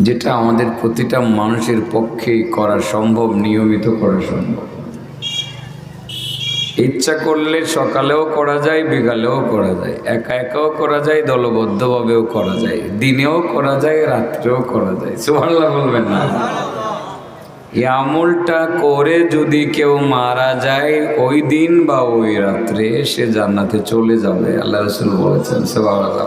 যেটা আমাদের প্রতিটা মানুষের পক্ষেই করা সম্ভব, নিয়মিত করা সম্ভব। ইচ্ছা করলে সকালেও করা যায়, বিকালেও করা যায়, একা একাও করা যায়, দলবদ্ধভাবেও করা যায়, দিনেও করা যায়, রাত্রেও করা যায়। সুবহানাল্লাহ বলবেন না? এই আমলটা করে যদি কেউ মারা যায় ওই দিন বা ওই রাত্রে, সে জান্নাতে চলে যাবে, আল্লাহ রাসূল বলেছেন। সুবহানাল্লাহ।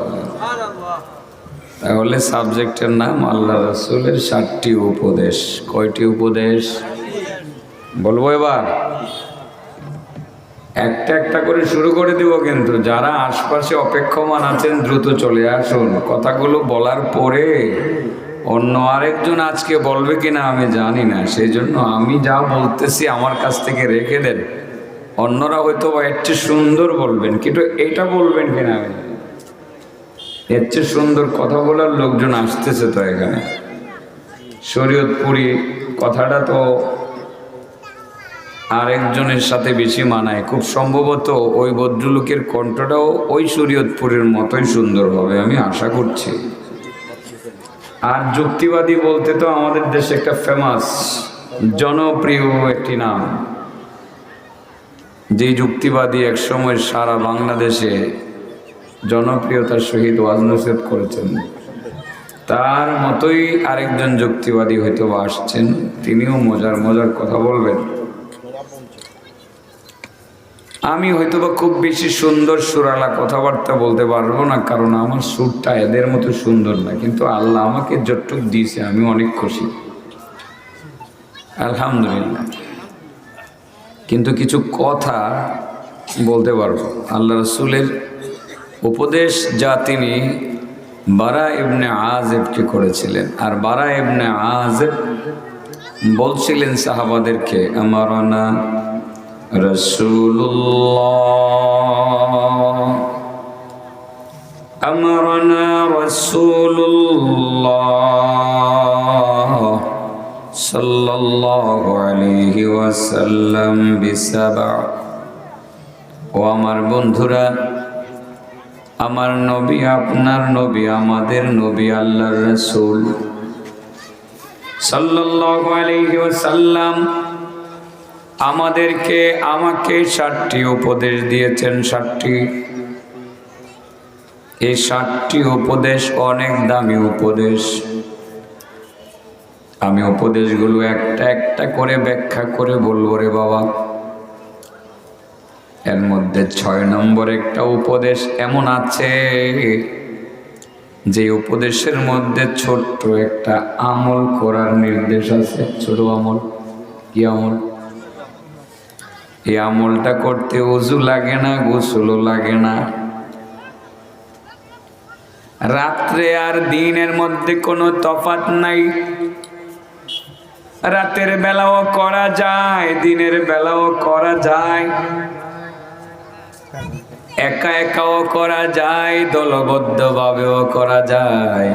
তাহলে সাবজেক্টের নাম আল্লাহ রাসূলের 7টি উপদেশ। কয়টি উপদেশ বলবো এবার? একটা একটা করে শুরু করে দিব, কিন্তু যারা আশপাশে অপেক্ষমান আছেন দ্রুত চলে আসুন। কথাগুলো বলার পরে অন্য আরেকজন আজকে বলবে কিনা আমি জানি না, সেই জন্য আমি যা বলতেছি আমার কাছ থেকে রেখে দেন। অন্যরা হয়তো এর চেয়ে সুন্দর বলবেন, কিন্তু এটা বলবেন কিনা আমি জানি না। এর চেয়ে সুন্দর কথা বলার লোকজন আসতেছে তো এখানে। শরীয়তপুরি কথাটা তো আরেকজনের সাথে বেশি মানায়, খুব সম্ভবত ওই ভদ্রলোকের কণ্ঠটাও ওই শরীয়তপুরের মতোই সুন্দর হবে, আমি আশা করছি। আর যুক্তিবাদী বলতে তো আমাদের দেশে একটা ফেমাস জনপ্রিয় একটি নাম, যে যুক্তিবাদী একসময় সারা বাংলাদেশে জনপ্রিয়তার সহিত ওয়াজ নসিহত করেছেন, তার মতোই আরেকজন যুক্তিবাদী হয়তো আসছেন, তিনিও মজার মজার কথা বলবেন। আমি হয়তোবা খুব বেশি সুন্দর সুরালা কথাবার্তা বলতে পারবো না, কারণ আমার সুরটা এদের মতো সুন্দর না, কিন্তু আল্লাহ আমাকে যতটুকু দিয়েছে আমি অনেক খুশি, আলহামদুলিল্লাহ। কিন্তু কিছু কথা বলতে পারবো। আল্লাহ রাসূলের উপদেশ যা তিনি বারা ইবনে আযিবকে করেছিলেন, আর বারা ইবনে আযিব বলছিলেন সাহাবাদেরকে, আমারানা রাসূলুল্লাহ, আমারানা রাসূলুল্লাহ সাল্লাল্লাহু আলাইহি ওয়াসাল্লাম বিসাবা। ও আমার বন্ধুরা, আমার নবী, আপনার নবী, আমাদের নবী আল্লাহর রাসূল সাল্লাল্লাহু আলাইহি ওয়াসাল্লাম আমাকে 7টি উপদেশ দিয়েছেন। 7টি। এই 7টি উপদেশ অনেক দামি উপদেশ। আমি উপদেশগুলো একটা একটা করে ব্যাখ্যা করে বলবো রে বাবা। এর মধ্যে 6 নম্বর একটা উপদেশ এমন আছে যে উপদেশের মধ্যে ছোট্ট একটা আমল করার নির্দেশ আছে। ছোট আমল। কি আমল? এই আমলটা করতে ওযু লাগে না, গোসলও লাগে না। রাত্রে আর দিনের মধ্যে কোনো তফাৎ নাই। রাতের বেলাও করা যায়, দিনের বেলাও করা যায়, একা একাও করা যায়, দলবদ্ধভাবেও করা যায়।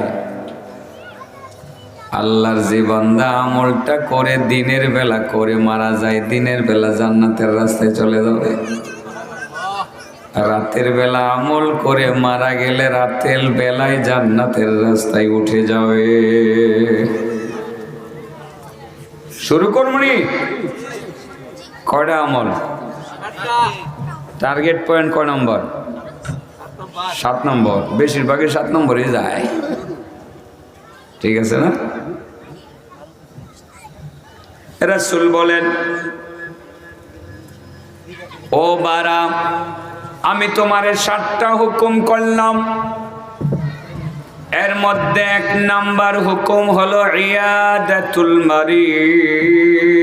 আল্লাহর যে বান্দা আমলটা করে দিনের বেলা করে মারা যায়, দিনের বেলা জান্নাতের রাস্তায় চলে যাবে। রাতের বেলা আমল করে মারা গেলে রাতের বেলায় জান্নাতের রাস্তায় উঠে যাবে। শুরু করবনি? কয়টা আমল? টার্গেট পয়েন্ট কয় নম্বর? 7 নম্বর। বেশিরভাগই 7 নম্বরে যায়, ঠিক আছে না? রাসূল বলেন, ও বারা, আমি তোমারে 7টা হুকুম করলাম, এর মধ্যে 1 নাম্বার হুকুম হলো ইয়াদাতুল মারিদ।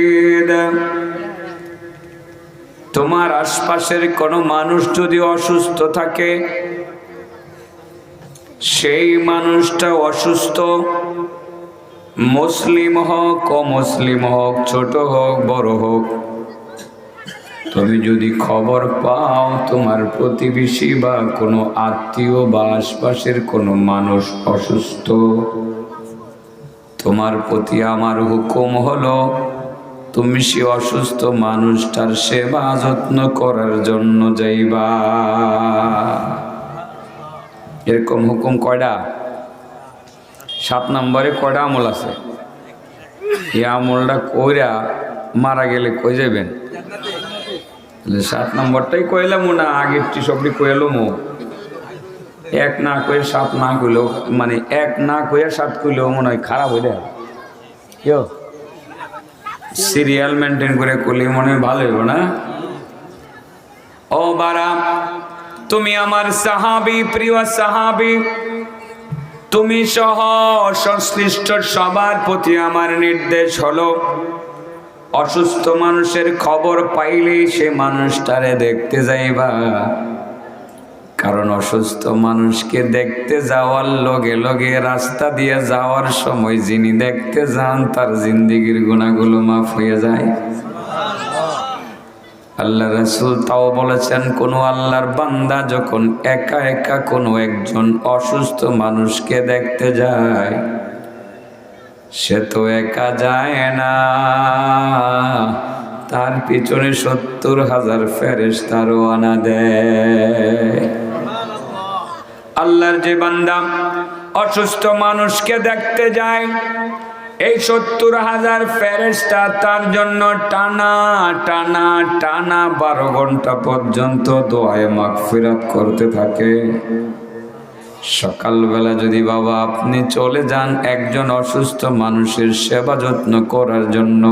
তোমার আশপাশের কোনো মানুষ যদি অসুস্থ থাকে, সেই মানুষটা অসুস্থ, মুসলিম হোক অমুসলিম হোক, ছোট হোক বড় হোক, তুমি যদি খবর পাও তোমার প্রতিবেশী বা কোনো আত্মীয় বা আশপাশের কোনো মানুষ অসুস্থ, তোমার প্রতি আমার হুকুম হলো তুমি সে অসুস্থ মানুষটার সেবা যত্ন করার জন্য যাইবা। এরকম হুকুম কয়টা? 7 নম্বরে কয়টা আমল আছে? এই আমলটা কইরা মারা গেলে কই যাবেন? 7 নম্বরটাই কইলাম না, আগেরটি সবটি কইলাম। 1 না কয়ে 7 না কইলেও, মানে 1 না কয়ে 7 কইলেও মনে হয় খারাপ হয়ে যায়। কেউ সিরিয়াল মেনটেন করে করলে মনে হয় ভালো হইব না? ও বারা, তুমি আমার সাহাবী, প্রিয় সাহাবী, তুমি সহ সংশ্লিষ্ট সবার প্রতি আমার নির্দেশ হলো, অসুস্থ মানুষের খবর পাইলেই সে মানুষটারে দেখতে যাইবা। কারণ অসুস্থ মানুষকে দেখতে যাওয়ার লগে লগে রাস্তা দিয়ে যাওয়ার সময় যিনি দেখতে যান তার জিন্দেগির গুনাহগুলো মাফ হয়ে যায়। আল্লাহ রাসূল তাও বলেছেন, কোন আল্লাহর বান্দা যখন একা একা কোনো একজন অসুস্থ মানুষকে দেখতে যায়, সে তো একা যায় না, তার পিছনে 70,000 ফেরেশতা রওনা দেয়। আল্লাহর যে বান্দা অসুস্থ মানুষকে দেখতে যায়, এই 70,000 ফেরেশতা তার জন্য টানা টানা টানা 12 ঘন্টা পর্যন্ত দোয়ায়ে মাগফিরাত করতে থাকে। সকালবেলা যদি বাবা আপনি চলে যান একজন অসুস্থ মানুষের সেবা যত্ন করার জন্য,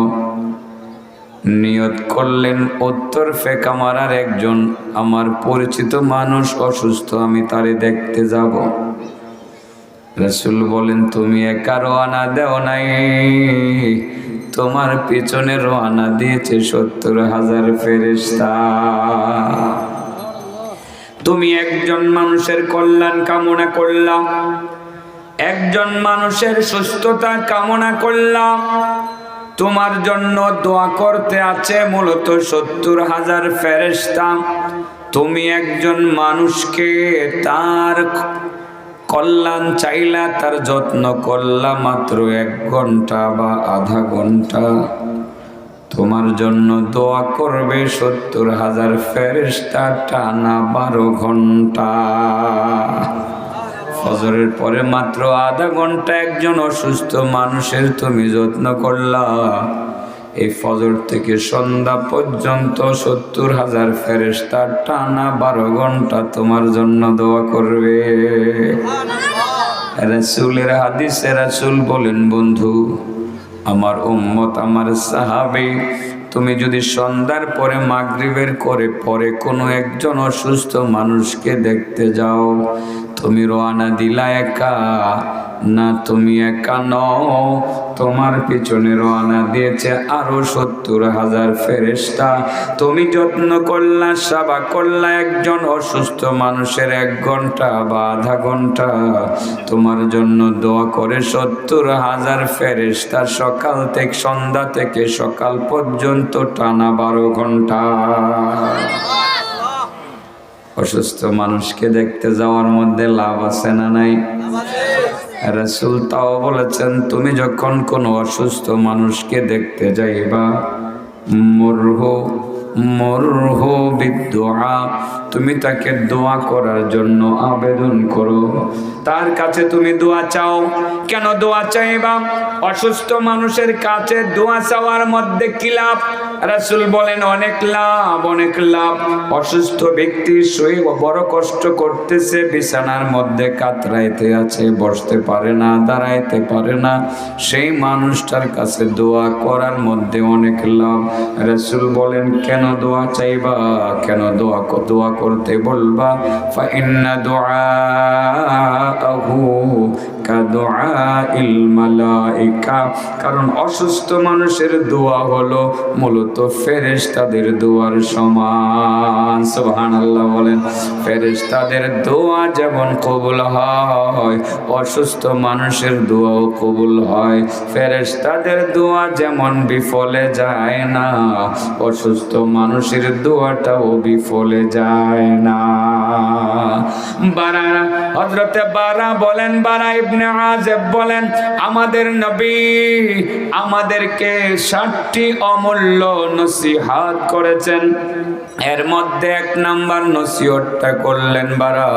নিয়ত করলেন উত্তর ফেকা মারার একজন আমার পরিচিত মানুষ অসুস্থ, আমি তারে দেখতে যাব। রাসূল বলেন, তুমি একা রওনা দেও নাই, তোমার পিছনে রওনা দিয়েছে 70,000 ফেরেশতা। তুমি একজন মানুষের কল্যাণ কামনা করলাম, একজন মানুষের সুস্থতা কামনা করলাম, তোমার জন্য দোয়া করতে আছে মূলত 70,000 ফেরেশতা। তুমি একজন মানুষকে তার কল্যাণ চাইলা, তার যত্ন করলা মাত্র 1 ঘন্টা বা আধা ঘন্টা, তোমার জন্য দোয়া করবে 70,000 ফেরেশতা টানা 12 ঘন্টা। ফজরের পরে মাত্র আধা ঘন্টা একজন অসুস্থ মানুষের তুমি যত্ন করলা, এই ফজর থেকে সন্ধ্যা পর্যন্ত 70,000 ফেরেশতা টানা 12 ঘন্টা তোমার জন্য দোয়া করবে। রাসূলের হাদিসে রাসূল বলেন, বন্ধু আমার উম্মত, আমার সাহাবী, তুমি যদি সন্ধ্যার পরে মাগরিবের পরে কোনো একজন অসুস্থ মানুষকে দেখতে যাও, তুমি রওনা দিলা একা না, তুমি একা নও, তোমার পিছনে রওনা দিয়েছে আরো 70,000 ফেরেশতা। তুমি যত্ন করলা, সেবা করলা একজন অসুস্থ মানুষের 1 ঘন্টা বা আধা ঘন্টা, তোমার জন্য দোয়া করে 70,000 ফেরেশতা সকাল থেকে সন্ধ্যা থেকে সকাল পর্যন্ত টানা 12 ঘন্টা। অসুস্থ মানুষকে দেখতে যাওয়ার মধ্যে লাভ আছে না নাই? রাসূল তাও বলেছেন, তুমি যখন কোনো অসুস্থ মানুষকে দেখতে যাইবা, মরহু বিদুআ, তুমি তাকে দোয়া করার জন্য আবেদন করো, তার কাছে তুমি দোয়া চাও। কেন দোয়া চাইবা? অসুস্থ মানুষের কাছে দোয়া চাওয়ার মধ্যে কি লাভ? রাসূল বলেন, অনেক লাভ, অনেক লাভ। অসুস্থ ব্যক্তি শরীর বড় কষ্ট করতেছে, বিছানার মধ্যে কাতরাইতে আছে, বসতে পারে না, দাঁড়াইতে পারে না, সেই মানুষটার কাছে দোয়া করার মধ্যে অনেক লাভ। রাসূল বলেন, কেন দোয়া চাইবা, কেন দোয়া করতে বলবা? ফা ইন্না দুআআহু কাদুআইল মালাইকা, কারণ অসুস্থ মানুষের দোয়া হলো মূলত ফেরেশতাদের দোয়ার সমান। সুবহানাল্লাহ বলেন। ফেরেশতাদের দোয়া যেমন কবুল হয়, অসুস্থ মানুষের দোয়াও কবুল হয়। ফেরেশতাদের দোয়া যেমন বিফলে যায় না, অসুস্থ মানুষের দোয়াটাও বিফলে যায় না। হযরতে বারা বলেন, বারা ইবনে আযিব বলেন, আমাদের নবী আমাদেরকে 60টি অমূল্য নসিহত করেছেন। এর মধ্যে 1 নাম্বার নসিহতটা করলেন, বারা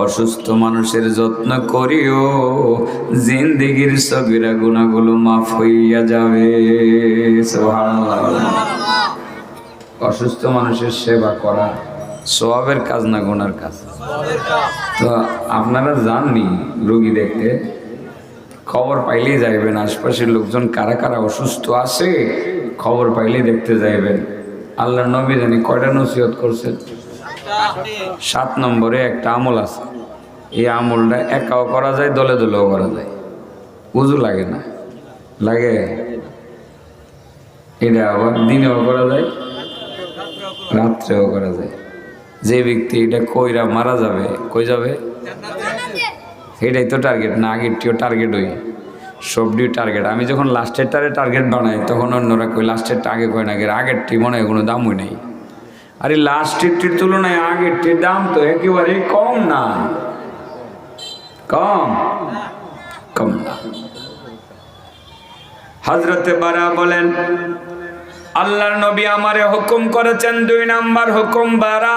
অসুস্থ মানুষের যত্ন করিও, জিন্দেগির সগীরা গুনাহগুলো মাফ হইয়া যাবে। সুবহানাল্লাহ। অসুস্থ মানুষের সেবা করা সওয়াবের কাজ না গুনার কাজ? তো আপনারা যাননি রোগী দেখতে, খবর পাইলেই যাইবেন আশপাশের লোকজন কারা কারা অসুস্থ আছে, খবর পাইলেই দেখতে যাইবেন। আল্লাহর নবী জানি কয়টা নসিহত করছেন? 7 নম্বরে একটা আমল আছে, এই আমলটা একাও করা যায়, দলে দলেও করা যায়। উজু লাগে না? লাগে? এটা আবার দিনেও করা যায়, রাত্রেও করা যায়। যে ব্যক্তি এটা কইরা মারা যাবে, কই যাবে? এটাই তো টার্গেট না? আগেরটিও টার্গেট, ওই সবটিও টার্গেট। আমি যখন লাস্টেরটারে টার্গেট বানাই তখন অন্যরা কই লাস্টেরটা আগে কয় না, আগেরটি মনে হয় কোনো দামই নেই। আরে লাস্টেরটির তুলনায় আগেরটির দাম তো একেবারে কম না, কম কম না। হযরতে বারা বলেন, আল্লাহর নবী আমারে হুকুম করেছেন, 2 নাম্বার হুকুম, বারা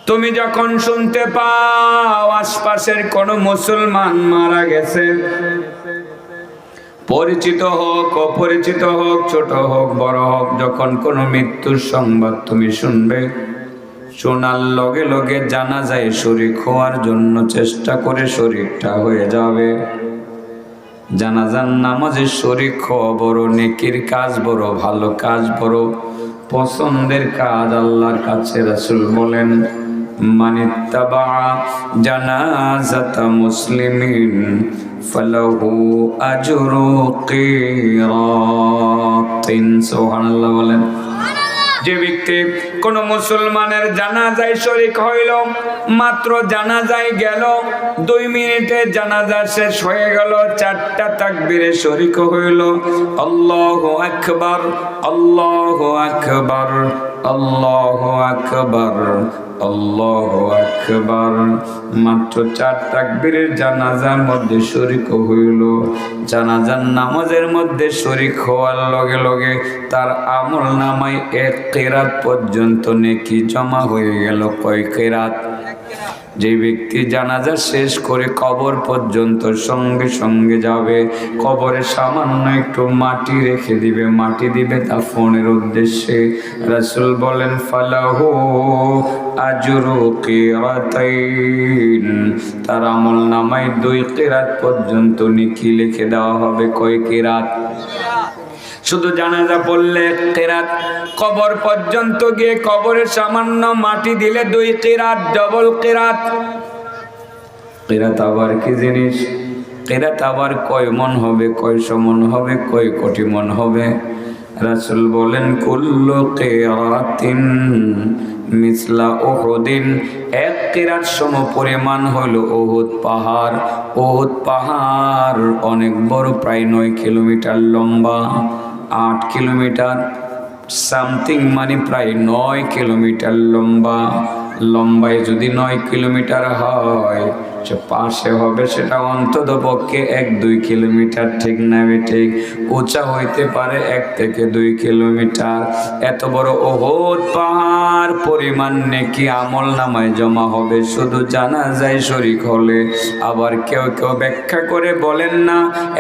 তুমি যখন শুনতে পাও আশপাশের কোন মুসলমান মারা গেছে, পরিচিত হোক অপরিচিত হোক, ছোট হোক বড় হোক, যখন কোনো মৃত্যুর সংবাদ তুমি শুনবে, শোনার লগে লগে জানাজায় শরীক হওয়ার জন্য চেষ্টা করে শরীকটা হয়ে যাবে। জানাজার নামাজে শরীক হওয়া বড় নেকির কাজ, বড় ভালো কাজ, বড় পছন্দের কাজ আল্লাহর কাছে। রাসূল বলেন, মানিত্তাবা জানাজাতা মুসলিমিন ফালাহু আজরু কিরাতিন। সুবহানাল্লাহ বলেন। যে ব্যক্তি কোন মুসলমানের জানাজায় শরীক হইল, মাত্র জানাজায় গেল, 2 মিনিটে জানাজা শেষ হয়ে গেল, 4টা তাকবীরে শরীক হইল, আল্লাহু আকবার, আল্লাহু আকবার, আল্লাহু আকবার, আল্লাহু আকবার, মাত্র 4 তাকবীরের জানাজার মধ্যে শরীক হইল। জানাজার নামাজের মধ্যে শরীক হওয়ার লগে লগে তার আমল নামায় 1 কিরাত পর্যন্ত নেকি জমা হয়ে গেল। কয় কিরাত? যে ব্যক্তি জানাজা শেষ করে কবর পর্যন্ত সঙ্গে সঙ্গে যাবে, কবরে সামান্য একটু মাটি রেখে দিবে, মাটি দিবে দাফনের উদ্দেশ্যে। রাসূল বলেন, ফালাহু আজরু কিরাতাইন, তার আমল নামায় 2 কিরাত পর্যন্ত নেকি লিখে দেওয়া হবে। কয় কিরাত? শুধু জানাজা পড়লে 1 কিরাত, কবর পর্যন্ত গিয়ে কবরে সামান্য মাটি দিলে 2 কিরাত, ডবল কিরাত। কিরাত আবার কি জিনিস? কিরাত আবার কয় মন হবে, কয় সমন হবে, কয় কোটি মন হবে? রাসূল বলেন, কুল্লু কিরাতিন মিসলা উহুদিন, 1 কিরাত সম পরিমাণ হলো উহুদ পাহাড়। উহুদ পাহাড় অনেক বড়, প্রায় 9 কিলোমিটার লম্বা, 8 কিলোমিটার সামথিং, মানে প্রায় 9 কিলোমিটার লম্বা। লম্বায় যদি 9 কিলোমিটার হয়, যে পাশে হবে সেটা অন্তত পক্ষে 1-2 কিলোমিটার, ঠিক না ঠিক? উঁচা হইতে পারে 1 থেকে 2 কিলোমিটার। এত বড় উহুদ পাহাড় পরিমাণ নেকি আমল নামায় জমা হবে শুধু জানাজায় শরীক হলে। আবার কেউ কেউ ব্যাখ্যা করে বলেন, না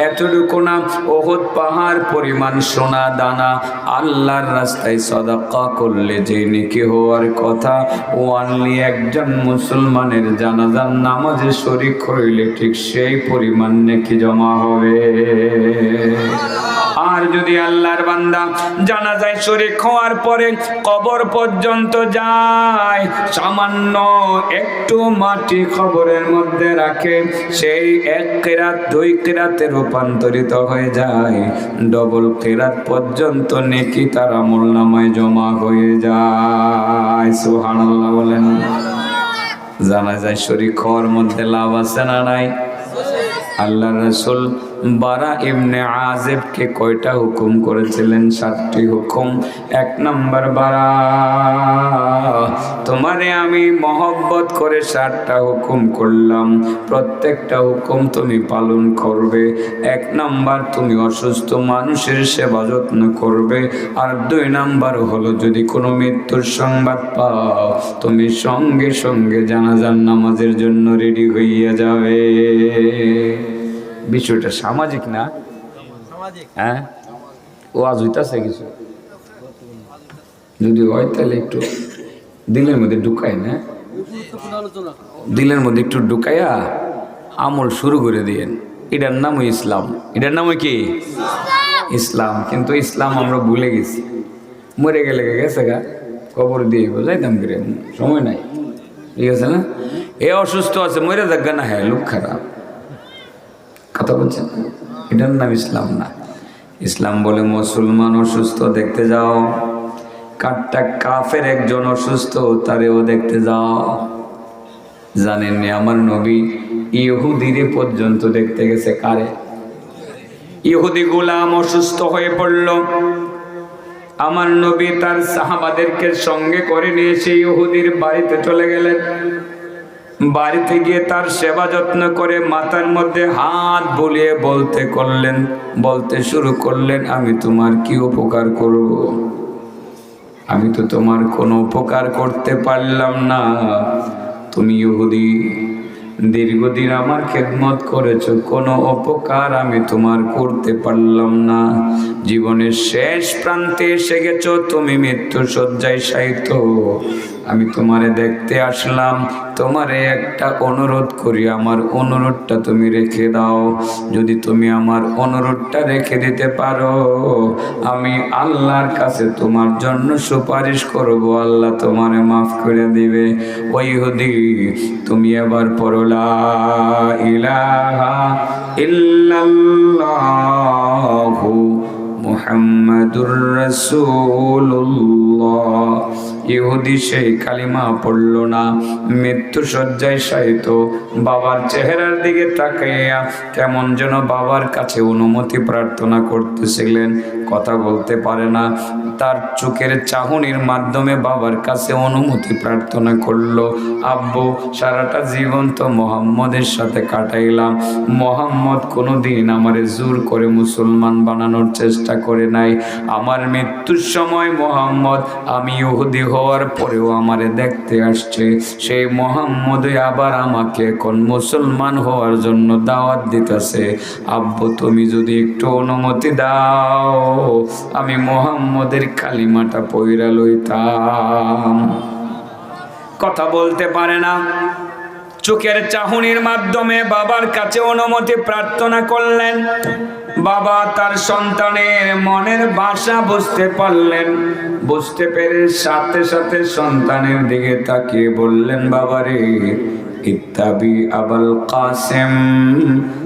এতটুকু না, উহুদ পাহাড় পরিমাণ সোনা দানা আল্লাহর রাস্তায় সাদাকা করলে যে নেকি হওয়ার কথা, ওয়ানলি একজন মুসলমানের জানাজার নামাজে শরীক হইলে ঠিক সেই পরিমাণ নেকি জমা হবে। আর যদি আল্লাহর বান্দা জানাজায় শরীক হওয়ার পরে কবর পর্যন্ত যায়, সামান্য একটু মাটি কবরের মধ্যে রাখে, সেই 1 কিরাত 2 কিরাতে রূপান্তরিত হয়ে যায়, ডবল কিরাত পর্যন্ত নেকি তার আমলনামায় জমা হয়ে যায়। সুবহানাল্লাহ বলেন। জানাজায় শরীক হওয়ার মধ্যে লাভ আছে না নাই? আল্লাহ রাসূল বারা ইবনে আযিবকে কয়টা হুকুম করেছিলেন? 7টি হুকুম। 1 নম্বর, বারা, তোমারে আমি মহব্বত করে 7টা হুকুম করলাম, প্রত্যেকটা হুকুম তুমি পালন করবে। 1 নম্বর, তুমি অসুস্থ মানুষের সেবা যত্ন করবে। আর 2 নম্বর হলো, যদি কোনো মৃত্যুর সংবাদ পাও তুমি সঙ্গে সঙ্গে জানাজার নামাজের জন্য রেডি হইয়া যাবে। বিষয়টা সামাজিক না? হ্যাঁ, ও আজ হইতাছে কিছু যদি হয় তাহলে একটু দিলের মধ্যে ঢুকাই না, দিলের মধ্যে একটু ঢুকাইয়া আমল শুরু করে দিয়েন। এটার নামই ইসলাম। এটার নামই কি? ইসলাম। কিন্তু ইসলাম আমরা ভুলে গেছি। মরে গেলে গেছে গা, কবর দিয়ে যাইতাম করে, সময় নাই। ঠিক আছে না? এ অসুস্থ আছে, মরে যাক না, হ্যাঁ লোক খারাপ, কথা বলছেন। এটার নাম ইসলাম না। ইসলাম বলে মুসলমান অসুস্থ দেখতে যাও, কাটটা কাফের একজন অসুস্থ তারেও দেখতে যাও। জানেননি আমার নবী ইহুদিরে পর্যন্ত দেখতে গেছে। কারে? ইহুদি গোলাম অসুস্থ হয়ে পড়ল, আমার নবী তার সাহাবাদেরকে সঙ্গে করে নিয়ে সেই ইহুদির বাড়িতে চলে গেলেন। বাড়িতে গিয়ে তার সেবা যত্ন করে মাথার মধ্যে হাত বুলিয়ে বলতে শুরু করলেন, আমি তোমার কি উপকার করব? আমি তো তোমার কোনো উপকার করতে পারলাম না। তুমি ইহুদি, দীর্ঘদিন আমার খেদমত করেছো, কোনো উপকার আমি তোমার করতে পারলাম না। জীবনের শেষ প্রান্তে এসে গেছো, তুমি মৃত্যু শয্যায় শায়িত। আমি তোমারে দেখতে আসলাম, তোমারে একটা অনুরোধ করি, আমার অনুরোধটা তুমি রেখে দাও। যদি তুমি আমার অনুরোধটা রেখে দিতে পারো, আমি আল্লাহর কাছে তোমার জন্য সুপারিশ করব, আল্লাহ তোমারে মাফ করে দিবে। ওই ইহুদি, তুমি এবার পড়ো লা ইলাহা ইল্লাল্লাহু মুহাম্মাদুর রাসূলুল্লাহ। ইহুদি সেই কালিমা পড়ল না, মৃত্যু শয্যায় শায়িত বাবার চেহারার দিকে তাকাইয়া কেমন যেন বাবার কাছে অনুমতি প্রার্থনা করতেছিলেন। কথা বলতে পারে না, তার চোখের চাহনির মাধ্যমে বাবার কাছে অনুমতি প্রার্থনা করলো, আব্বু সারাটা জীবন তো মোহাম্মদের সাথে কাটাইলাম, মোহাম্মদ কোনোদিন আমারে জোর করে মুসলমান বানানোর চেষ্টা করে নাই। আমার মৃত্যুর সময় মোহাম্মদ, আমি ইহুদি হওয়ার পরেও আমারে দেখতে আসছে, সেই মোহাম্মদই আবার আমাকে এখন মুসলমান হওয়ার জন্য দাওয়াত দিতেছে। আব্বু তুমি যদি একটু অনুমতি দাও, আমি মোহাম্মদের কালিমাটা পয়রা লইতাম। কথা বলতে পারে না, চোখের চাহনির মাধ্যমে বাবার কাছে অনুমতি প্রার্থনা করলেন। বাবা তার সন্তানের মনের ভাষা বুঝতে পারলেন, বুঝতে পেরে সাথে সাথে সন্তানের দিকে তাকিয়ে বললেন, বাবারে ইত্তাবি আবুল কাসেম,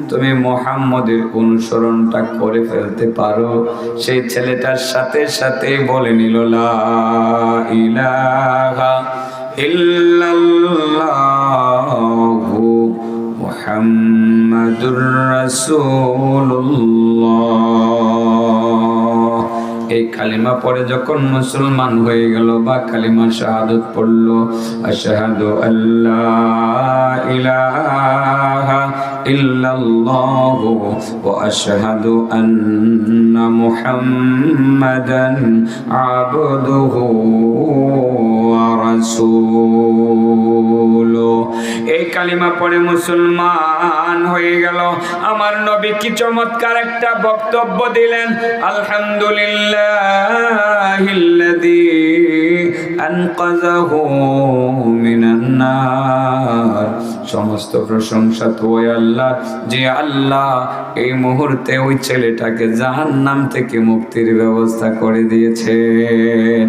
তুমি মুহাম্মদের অনুসরণটা করে ফেলতে পারো। সেই ছেলেটার সাথে সাথে বলে নিল লা ইলাহা ইল্লাল্লাহু মুহাম্মাদুর রাসূলুল্লাহ। এই কালিমা পড়ে যখন মুসলমান হয়ে গেল বা কালিমা শাহাদাত পড়ল, আশহাদু আল্লা ইলাহা ইল্লাল্লাহু ওয়া আশহাদু আন্না মুহাম্মাদান আবদুহু ওয়া রাসূলুহু। এই কালিমা পড়ে মুসলমান হয়ে গেল। আমার নবী কি চমৎকার একটা বক্তব্য দিলেন, আলহামদুলিল্লাহিল্লাযী আনকাযাহু মিনান নার। সমস্ত প্রশংসা তো ওই আল্লাহ, যে আল্লাহ এই মুহূর্তে ওই ছেলেটাকে জাহান্নাম থেকে মুক্তির ব্যবস্থা করে দিয়েছেন।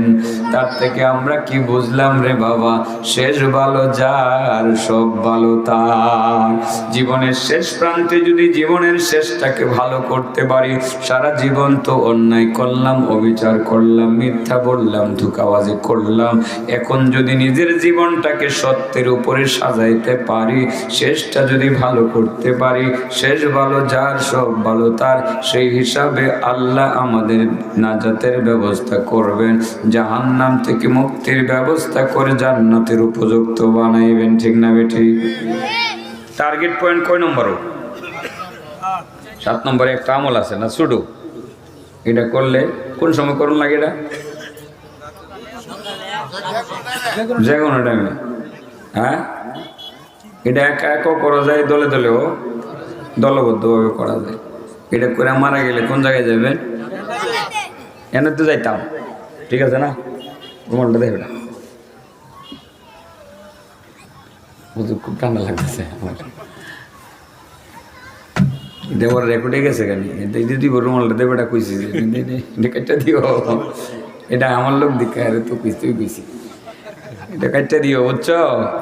তার থেকে আমরা কি বুঝলাম রে বাবা? শেষ ভালো যার, সব ভালো তার। জীবনের শেষ প্রান্তে যদি জীবনের শেষটাকে ভালো করতে পারি, সারা জীবন তো অন্যায় করলাম, অবিচার করলাম, মিথ্যা বললাম, ধোঁকাবাজি করলাম, করলাম, এখন যদি নিজের জীবনটাকে সত্যের উপরে সাজাইতে পারি, শেষটা যদি ভালো করতে পারি, শেষ ভালো যার সব ভালো তার, সেই হিসাবে আল্লাহ আমাদের নাজাতের ব্যবস্থা করবেন, জাহান্নাম থেকে মুক্তির ব্যবস্থা করে জান্নাতের উপযুক্ত বানাইবেন। ঠিক না বেঠি? টার্গেট পয়েন্ট কয় নম্বরও? 7 নম্বরে একটা আমল আছে না শুধু, এটা করলে কোন সময় করুন লাগে? এটা যে কোনো টাইমে। হ্যাঁ, এটা একা একাও করা যায়, দলে দলেও দলবদ্ধভাবে করা যায়। এটা করে মারা গেলে কোন জায়গায় যাবেন? এনে তো যাইতাম, ঠিক আছে না? রুমালটা দেখবে না, খুব ঠান্ডা লাগতেছে আমার। দেবর রেকর্ডে গেছে কেন? এটা দিব রুমালটা দেবে, এটা কইছি এটা কাটটা দিও, এটা আমার লোক দিকে আরে তো তুই কইছি এটা কাটটা দিও, বুঝছো?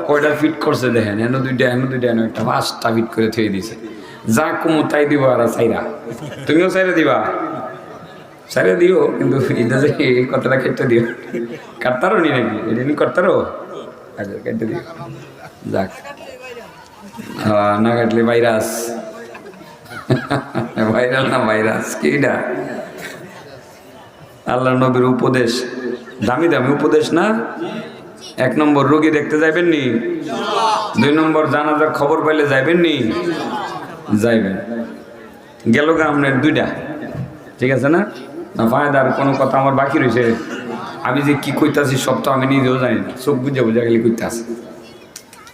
কয়টা ফিট করছে দেখেন, এনো দুইটা এনো একটা 5টা ফিট করে থুয়ে দিছে। যা কমু তাই দিব, আর চাইরা তুমিও চাইরা দিবা, চাইরা দিও, কিন্তু এটা যে এই কথাটা কেটে দিও। কাটতারও নি নাকি? এটা নি করতারও? আচ্ছা কেটে দিও, যাক। না কাটলে ভাইরাস, ভাইরাল না ভাইরাস কিটা? আল্লাহ নবীর উপদেশ, দামি দামি উপদেশ না? 1 নম্বর রোগী দেখতে যাইবেন নি? 2 নম্বর জানাজার খবর পাইলে যাইবেন নি? যাইবেন। গেল গা আপনার 2টা, ঠিক আছে না? না ফায়দার কোনো কথা আমার বাকি রয়েছে? আমি যে কি কইতাছি সব তো আমি নিজেও জানি না, সব বুঝে গেলে কইতাছি।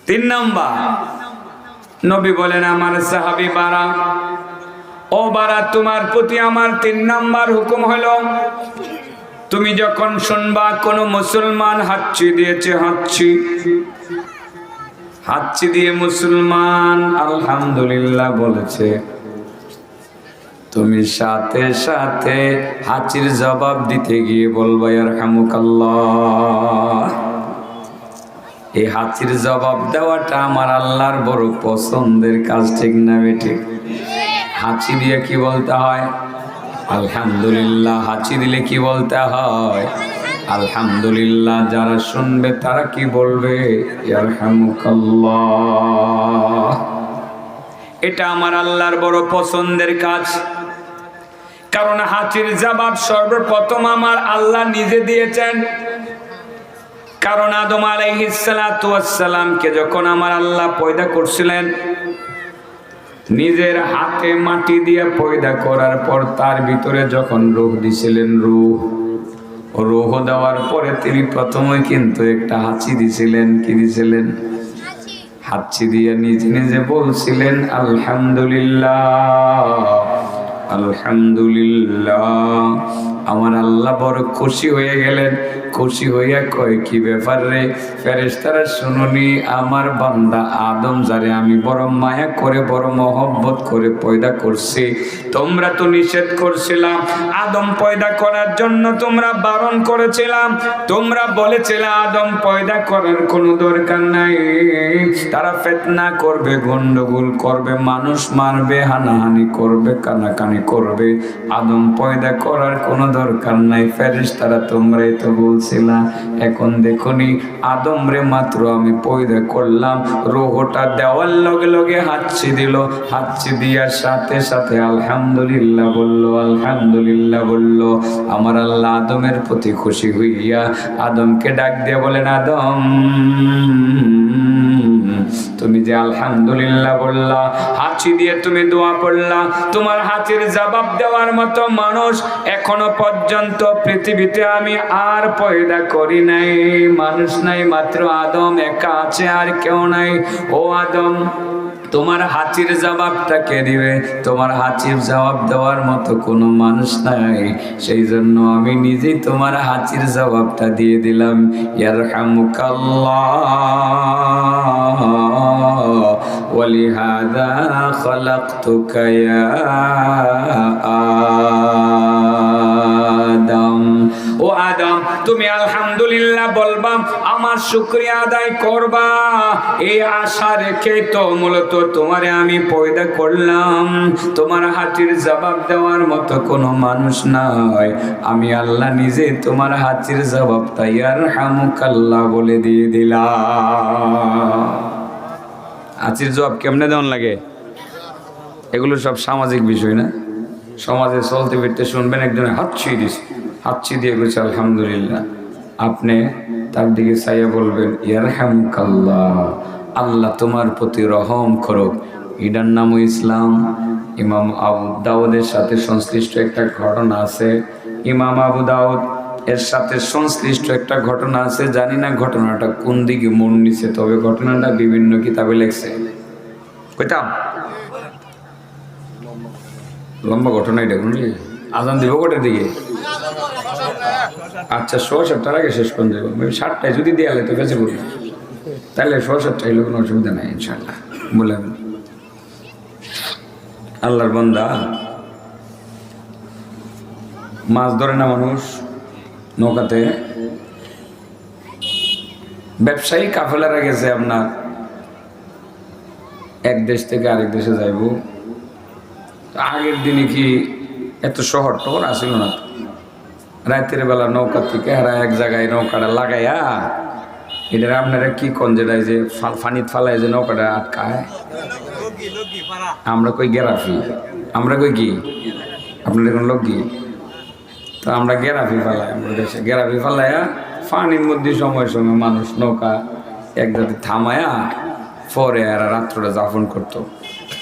3 নম্বর নবী বলেন, আমার সাহাবী বারা, ও বারা, তোমার প্রতি আমার 3 নম্বর হুকুম হলো, তুমি যখন শুনবা কোনো মুসলমান হাঁচি দিয়েছে, হাঁচি দিয়ে মুসলমান আলহামদুলিল্লাহ বলেছে, তুমি সাথে সাথে হাঁচির জবাব দিতে গিয়ে বলবা ইয়ারহামুকাল্লাহ। এই হাঁচির জবাব দেওয়াটা আমার আল্লাহর বড় পছন্দের কাজ, ঠিক না বেঠি? হাঁচি দিয়ে কি বলতে হয়? আলহামদুলিল্লাহ। হাঁচি দিলে কি বলতে হয়? আলহামদুলিল্লাহ। যারা শুনবে তারা কি বলবে? ইয়ারহামুকাল্লাহ। এটা আমার আল্লাহর বড় পছন্দের কাজ, কারণ হাঁচির জবাব সর্বপ্রথম আমার আল্লাহ নিজে দিয়েছেন। কারণ আদম আলাইহিস সালাতু ওয়াস সালামকে যখন আমার আল্লাহ পয়দা করছিলেন, নিজের হাতে মাটি দিয়ে পয়দা করার পর তার ভিতরে যখন রূহ দিছিলেন, রূহ দেওয়ার পরে তিনি প্রথমে কিন্তু একটা হাঁচি দিছিলেন। কি দিছিলেন? হাঁচি দিয়ে নিজে নিজে বলছিলেন আলহামদুলিল্লাহ, আলহামদুলিল্লাহ। আমার আল্লাহ বড় খুশি হয়ে গেলেন। খুশি হইয়া কয়, কি ব্যাপার রে ফেরেশতারা, শুনুনি, আমার বান্দা আদম যারে আমি বড় মায়া করে বড় মহব্বত করে পয়দা করছি, তোমরা তো নিষেধ করছিলাম আদম পয়দা করার জন্য, তোমরা বারণ করেছিলাম, তোমরা বলেছিলে আদম পয়দা করার কোনো দরকার নাই, তারা ফিতনা করবে, গন্ডগোল করবে, মানুষ মারবে, হানাহানি করবে, কানাকানি করবে, আদম পয়দা করার কোনো দরকার নাই। ফেরেশতারা তোমরাই তো বলছিলা। এখন দেখুনি আদম রে মাত্র আমি পয়দা করলাম, রূহটা দেওয়ার লগে লগে হাঁচি দিল, হাঁচি দিয়ার সাথে সাথে আলহামদুলিল্লাহ বলল, আলহামদুলিল্লাহ বলল। আমার আল্লাহ আদমের প্রতি খুশি হইয়া আদমকে ডাক দিয়ে বলেন, আদম তুমি যে আলহামদুলিল্লাহ বললা, হাঁচি দিয়ে তুমি দোয়া পড়লা, তোমার হাঁচির জবাব দেওয়ার মতো মানুষ এখনো পর্যন্ত পৃথিবীতে আমি আর পয়দা করি নাই। মানুষ নাই, মাত্র আদম একা আছে, আর কেউ নাই। ও আদম, তোমার হাঁচির জবাবটা কে দিবে? তোমার হাঁচির জবাব দেওয়ার মতো কোনো মানুষ নাই, সেই জন্য আমি নিজেই তোমার হাঁচির জবাবটা দিয়ে দিলাম। ইয়ারহামুকাল্লাহ ওয়ালিহাদা খালাকতুকা ইয়া আদম। ও আদম, তুমি আলহামদুলিল্লাহ বলবা, আমার শুকরিয়া আদায় করবা। এই আশা রেখে তো মূলত তোমারে আমি পয়দা করলাম। তোমার হাজির জবাব দেওয়ার মতো কোনো মানুষ নাই, আমি আল্লাহ নিজে তোমার হাজির জবাব তাইয়ার হামুকাল্লাহ বলে দিয়ে দিলাম। হাজির জবাব কেমনে দেওয়ান লাগে? এগুলো সব সামাজিক বিষয় না? সমাজে চলতে ফিরতে শুনবেন একজনে হাতছি দিছে, হাতছি দিয়ে গেছে আলহামদুলিল্লাহ, আপনি তার দিকে চাইয়া বলবেন ইয়ারহামুকাল্লাহ, আল্লাহ তোমার প্রতি রহম করুক। এটার নামও ইসলাম। ইমাম আবু দাউদের সাথে সংশ্লিষ্ট একটা ঘটনা আছে। ইমাম আবু দাউদ এর সাথে সংশ্লিষ্ট একটা ঘটনা আছে, জানি না ঘটনাটা কোন দিকে মন নিছে, তবে ঘটনাটা বিভিন্ন কিতাবে লেখছে। কইতাম লম্বা ঘটনা এটা, বুঝলি? আজান দিব কোটার দিকে? আচ্ছা, 7:30 আগে শেষ করে দেবো। 7টায় যদি দেয়ালে তো কাছে বলি, তাহলে 7:30 এলে কোনো অসুবিধা নাই ইনশাল্লাহ। বললাম আল্লাহর বান্দা, মাছ ধরে না মানুষ নৌকাতে, ব্যবসায়ী কাফেলারা গেছে আপনার এক দেশ থেকে আরেক দেশে যাইব। আগের দিনে কি এত শহর টহর আসিল না, রাতের বেলা নৌকা থেকে হারা এক জায়গায় নৌকাটা লাগাইয়া, এটা আপনারা কি কোন যেটাই যে ফানিত ফালায় যে নৌকাটা আটকায়, আমরা কই গেরাফি, আমরা কই কি, আপনাদের কোন লোক কি, তো আমরা গেরাফি ফালাই, আমরা দেশে গেরাফি ফালাইয়া ফানির মধ্যে সময় সময় মানুষ নৌকা এক জাতি থামায়া পরে আর রাত্রটা যাপন করতো।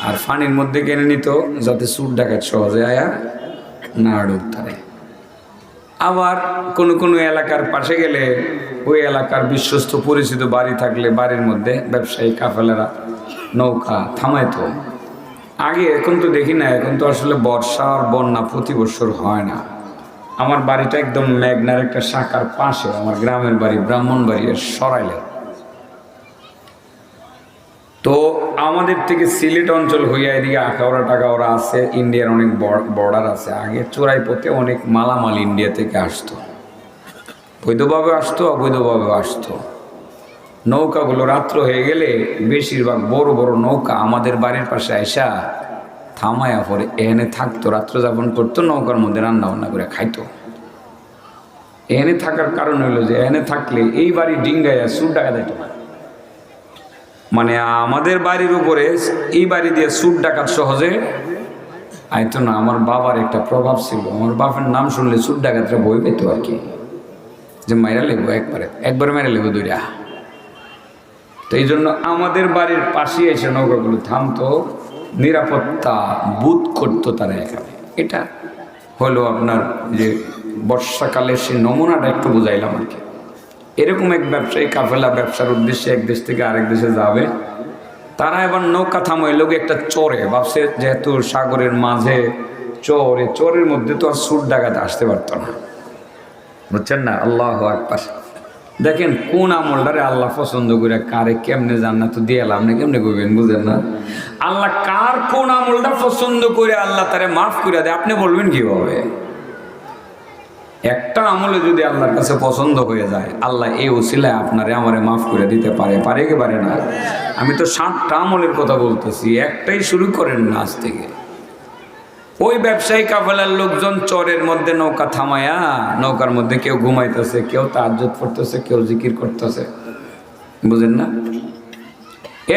আর ফানির মধ্যে কিনে নিত যাতে চুর ডাকাত সহজে আয়া না ঢুকতে। আবার কোন কোন এলাকার পাশে গেলে ওই এলাকার বিশ্বস্ত পরিচিত বাড়ি থাকলে বাড়ির মধ্যে ব্যবসায়ী কাফেলারা নৌকা থামাইতো আগে। এখন তো দেখি না, এখন তো আসলে বর্ষা আর বন্যা প্রতি বছর হয় না। আমার বাড়িটা একদম মেঘনার একটা শাখার পাশে, আমার গ্রামের বাড়ি ব্রাহ্মণবাড়ি সরাইলে। তো আমাদের থেকে সিলেট অঞ্চল হইয়া এদিকে আখাউড়া টাকাওড়া আছে, ইন্ডিয়ার অনেক বর্ডার আছে। আগে চোরাই পথে অনেক মালামাল ইন্ডিয়া থেকে আসতো, বৈধভাবে আসতো অবৈধভাবে আসতো। নৌকাগুলো রাত্র হয়ে গেলে বেশিরভাগ বড় বড় নৌকা আমাদের বাড়ির পাশে আইসা থামায়া পরে এখানে থাকতো, রাত্র যাপন করতো, নৌকার মধ্যে রান্না বান্না করে খাইতো। এখানে থাকার কারণ হইলো যে এখানে থাকলে এই বাড়ি ডিঙ্গাইয়া সুর ডাকা দিত না, মানে আমাদের বাড়ির উপরে এই বাড়ি দিয়ে সুর ডাকাত সহজে আইতো না। আমার বাবার একটা প্রভাব ছিল, আমার বাপের নাম শুনলে সুর ডাকাতরা বই পেতো আর কি, যে মাইরা লেবো একবারে মাইরা লেবো দুইটা। তো এই জন্য আমাদের বাড়ির পাশে এসে নৌকাগুলো থামতো, নিরাপত্তা বোধ করতো তারা এখানে। এটা হলো আপনার যে বর্ষাকালে সেই নমুনাটা একটু বুঝাইলাম আর কি। এরকম এক ব্যবসায়ী কাফেলা ব্যবসার উদ্দেশ্যে এক দেশ থেকে আরেক দেশে যাবে, তারা এবার নৌকা থামাইল একটা চরে, ভাবছে যেহেতু সাগরের মাঝে চর, এই চরের মধ্যে তো আর সুর ডাকাতে আসতে পারতো না, বুঝছেন না? আল্লাহু আকবার। দেখেন কোন আমলটারে আল্লাহ পছন্দ করে কারে কেমনে জান্নাত দিয়ে এলাম না কেমনে করবেন, বুঝেন না? আল্লাহ কার কোন আমলটা পছন্দ করে আল্লাহ তারে মাফ করে দেয়, আপনি বলবেন কিভাবে? একটা আমলে যদি আল্লাহর কাছে পছন্দ হয়ে যায়, আল্লাহ এই ওসিলায় আপনারে আমারে মাফ করে দিতে পারে, পারে কি পারে না? আমি তো 7টা আমলের কথা বলতেছি, একটাই শুরু করেন না আজ থেকে। ওই ব্যবসায়ী কাফেলার লোকজন চরের মধ্যে নৌকা থামায়া, নৌকার মধ্যে কেউ ঘুমাইতেছে, কেউ তাহাজ্জুদ পড়তেছে, কেউ জিকির করতেছে, বুঝেন না?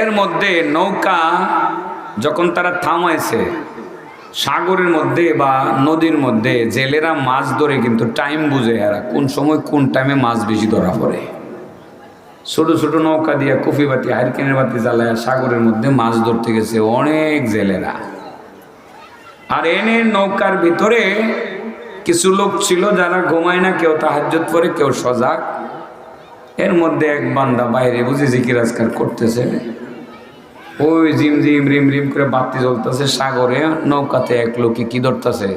এর মধ্যে নৌকা যখন তারা থামাইছে, সাগরের মধ্যে বা নদীর মধ্যে জেলেরা মাছ ধরে কিন্তু টাইম বুঝে, এরা কোন সময় কোন টাইমে মাছ বেশি ধরা পড়ে। ছোট ছোট নৌকা দিয়া কফি বাতি হারিকেনের বাতি জ্বালায় সাগরের মধ্যে মাছ ধরতে গেছে অনেক জেলেরা। আর এনে নৌকার ভিতরে কিছু লোক ছিল যারা ঘুমায় না, কেউ তাহাজ্জুদ পড়ে, কেউ সজাগ। এর মধ্যে এক বান্দা বাইরে বুঝে জিকির আজকার করতেছে, ওই জিম জিম রিম রিম করে বাতি জ্বলতেছে সাগরে, নৌকাতে এক লোকে কি ধরতেছে,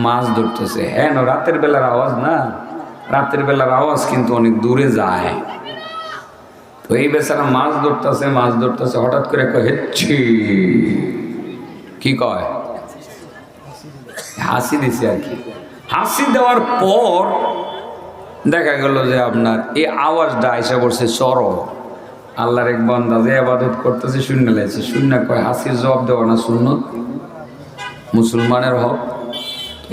মাছ ধরতেছে। হ্যাঁ, রাতের বেলার আওয়াজ না, রাতের বেলার আওয়াজ কিন্তু অনেক দূরে যায়। তো এই বেচারা মাছ ধরতেছে, হঠাৎ করে কয় হেচ্ছি, কি কয়, হাসি দিছে আর কি। হাসি দেওয়ার পর দেখা গেল যে আপনার এই আওয়াজটা এসে পড়ছে চর। আল্লাহর এক বান্দা যে আবাদত করতেছে শূন্য লাগছে, শূন্য কয় হাসির জবাব দেওয়া না শূন্য মুসলমানের হক।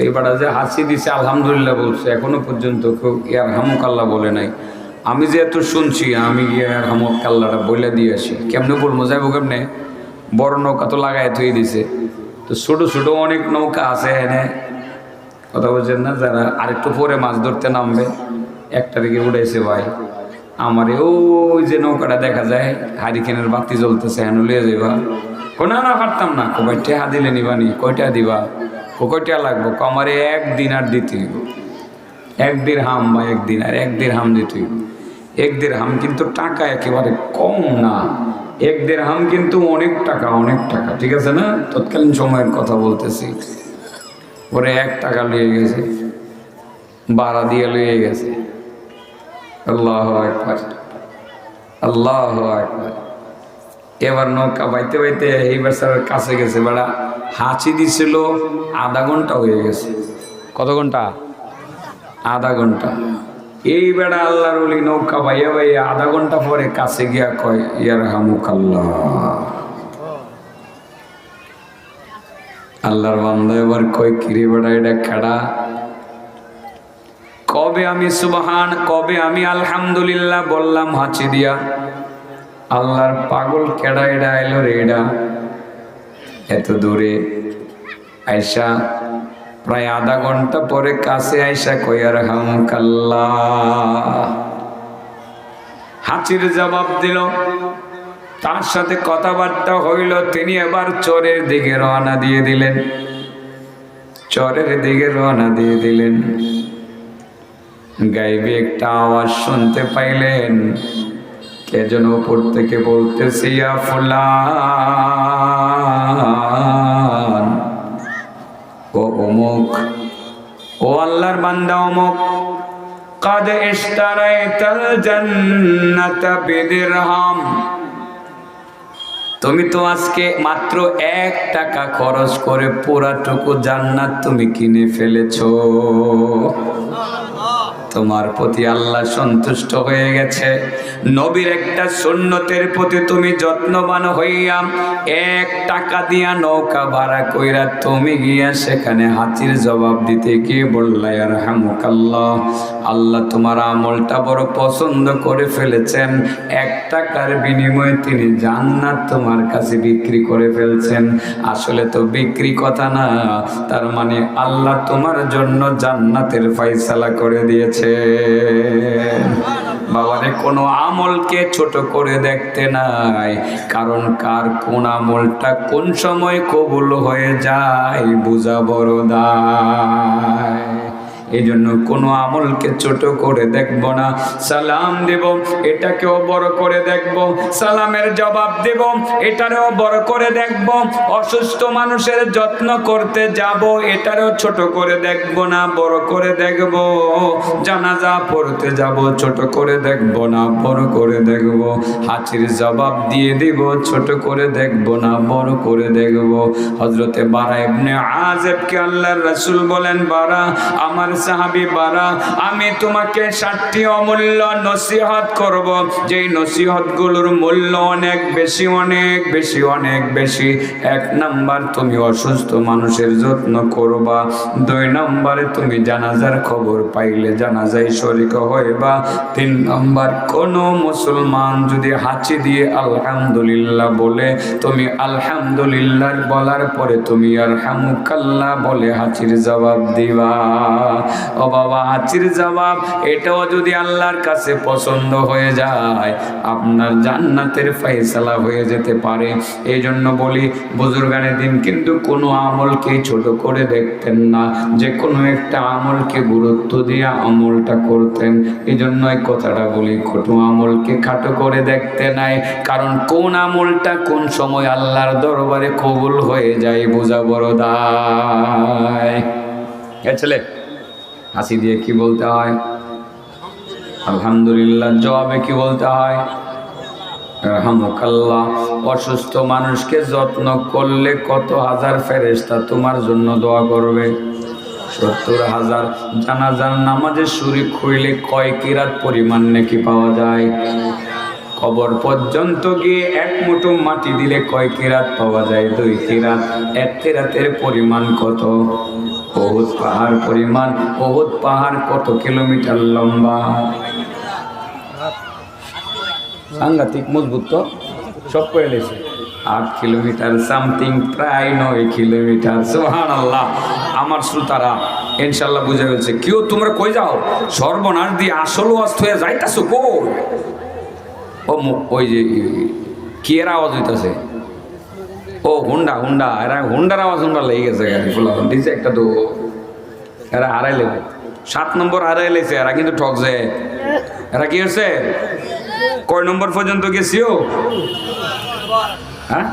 এইবারটা যে হাসি দিছে আলহামদুলিল্লাহ বলছে, এখনো পর্যন্ত কেউ ইয়ার হামুকাল্লা বলে নাই। আমি যে এত শুনছি, আমি ইয়ার হামুকাল্লাটা বলে দিয়ে আসি। কেমনে বলবো, যাইব কেমনে? বড় নৌকা তো লাগাই থই দিছে, তো ছোট ছোট অনেক নৌকা আছে এনে, কথা বলছেন না, যারা আরেকটু পরে মাছ ধরতে নামবে। একটা দিকে উঠেছে ভাই আমার, ওই যে নৌকাটা দেখা যায় হারিকেনের বাতি জ্বলতেছে, হেন লিয়ে যাইবা। না না পারতাম না, কবাই টেহা দিলে নিবানি, কয়টা দিবা? কয়টা লাগবো? আমারে একদিন আর দিতে হইব, একদিন হাম বা একদিন আর একদিন হাম দিতে হইব। একদিন হাম কিন্তু টাকা একেবারে কম না, একদিন হাম কিন্তু অনেক টাকা, অনেক টাকা, ঠিক আছে না? তৎকালীন সময়ের কথা বলতেছি। পরে 1 টাকা লিয়ে গেছে, ভাড়া দিয়ে লিয়ে গেছে। আল্লাহু আকবার, আল্লাহু আকবার। এবার নৌকা বাইতে বাইতে এই বেচারার কাছে গেছে, বেড়া হাঁচি দিছিল, আধা ঘন্টা হয়ে গেছে। কত ঘন্টা? আধা ঘন্টা। এই বেড়া আল্লাহর ওলি নৌকা বাইয়া বাইয়া আধা ঘন্টা পরে কাছে গিয়া কয় ইয়ারহামুকাল্লাহ। আল্লাহর বান্দা এবার কয় কিরে বেড়া এটা খেড়া, কবে আমি সুবহান, কবে আমি আলহামদুলিল্লাহ বললাম হাঁচি দিয়া? আল্লাহর পাগল কেডা এডা এলো রে, এডা এত দূরে আয়সা প্রায় আধা ঘন্টা পরে কাছে আয়সা কয়ার হামকাল্লাহ, হাঁচির জবাব দিল। তার সাথে কথাবার্তা হইল। তিনি এবার চরের দিকে রওনা দিয়ে দিলেন, চরের দিকে রওনা দিয়ে দিলেন। গাইবে একটা আওয়াজ শুনতে পাইলেন, কে যেন উপর থেকে বলতেছে ইয়া ফুলান, ও অমুক, ও আল্লাহর বান্দা অমুক, কাদ ইশতারাইতাল জান্নাতা বিদিরহাম, তুমি তো আজকে মাত্র 1 টাকা খরচ করে পুরাটুকু জান্নাত তুমি কিনে ফেলেছো। তোমার প্রতি আল্লাহ সন্তুষ্ট হয়ে গেছে। নবীর একটা সুন্নতের প্রতি তুমি যত্নবান হইয়া 1 টাকা দিয়া নৌকা ভাড়া কইরা তুমি গিয়া সেখানে হাঁচির জবাব দিতে গিয়ে বললা ইয়ারহামুকাল্লাহ, আল্লাহ তোমার আমলটা বড় পছন্দ করে ফেলেছেন। 1 টাকার বিনিময়ে তিনি জান্নাত তোমার কাছে বিক্রি করে ফেলছেন। আসলে তো বিক্রি কথা না, তার মানে আল্লাহ তোমার জন্য জান্নাতের ফয়সালা করে দিয়েছে। বাবারে, কোনো আমলকে ছোট করে দেখতে নাই, কারণ কার কোন আমলটা কোন সময় কবুল হয়ে যায় বুঝা বড় দায়। এই জন্য কোনো আমলকে ছোট করে দেখব না। সালাম দেব, এটাকেও বড় করে দেখব। সালামের জবাব দেব, এটারও বড় করে দেখব। অসুস্থ মানুষের যত্ন করতে যাব, এটারও ছোট করে দেখব না, বড় করে দেখব। জানাজা পড়তে যাব, ছোট করে দেখব না, বড় করে দেখব। হাঁচির জবাব দিয়ে দিব, ছোট করে দেখব না, বড় করে দেখব। হযরতে বারা ইবনে আযিবকে আল্লাহর রাসূল বলেন, বারা আমার সাহাবী বারা, আমি তোমাকে 7টি অমূল্য নসিহত করব, যেই নসিহতগুলোর মূল্য অনেক বেশি, অনেক বেশি, অনেক বেশি। 1 নাম্বার, তুমি অসুস্থ মানুষের যত্ন করবা। 2 নম্বরে, তুমি জানাজার খবর পাইলে জানাজায় শরীক হইবা। 3 নম্বর, কোন মুসলমান যদি হাঁচি দিয়ে আলহামদুলিল্লাহ বলে, তুমি আলহামদুলিল্লাহ বলার পরে তুমি ইয়ারহামুকাল্লাহ বলে হাঁচির জবাব দিবা। ও বাবা, হাঁচির জবাব এটাও যদি আল্লাহর কাছে পছন্দ হয়ে যায়, আপনার জান্নাতের ফয়সালা হয়ে যেতে পারে। এই জন্য বলি, বুজুর্গানের দিন কিন্তু কোনো আমলকে ছোট করে দেখতেন না, যে কোনো একটা আমলকে গুরুত্ব দিয়ে আমলটা করতেন। এই জন্য এই কথাটা বলি, ছোট আমলকে খাটো করে দেখতে নাই, কারণ কোন আমলটা কোন সময় আল্লাহর দরবারে কবুল হয়ে যায় বোঝা বড় দায়। ছেলে, হাসি দিয়ে কি বলতে হয়? আলহামদুলিল্লাহ। জবাবে কি বলতে হয়? রাহমাকাল্লাহ। অসুস্থ মানুষকে যত্ন করলে কত হাজার ফেরেশতা তোমার জন্য দোয়া করবে। 70,000 জানাজার নামাজে শরীক হইলে কয় কিরাত পরিমাণ নাকি পাওয়া যায়? কবর পর্যন্ত গিয়ে এক মুঠো মাটি দিলে কয় কিরাত পাওয়া যায়? 2 কিরাত। 1 কিরাতের পরিমাণ কত? উহুদ পাহাড় পরিমাণ। উহুদ পাহাড় কত কিলোমিটার লম্বা? সাংঘাতিক মজবুত তো, সব করে লেছে। 8 কিলোমিটার সামথিং, প্রায় 9 কিলোমিটার। সুবহানাল্লাহ। আমার শ্রোতারা ইনশাল্লাহ বুঝে গেছে। কেউ তোমরা কই যাও? সর্বনাশ দিয়ে আসল ওয়াজ হয়ে যাইতাছো কই? ওই যে কি এর আওয়াজ হইতাছে? ও হুন্ডা হুন্ডা, এরা হুন্ডার আওয়াজ শুনবার লেগে গেছে। গাড়ি ফুলা দিছে একটা, তো এরা হারাই লেবে 7 নম্বর হারাই লেছে। এরা কিন্তু ঠকছে। এরা কি হচ্ছে? কয় নম্বর পর্যন্ত গেছিও? হ্যাঁ,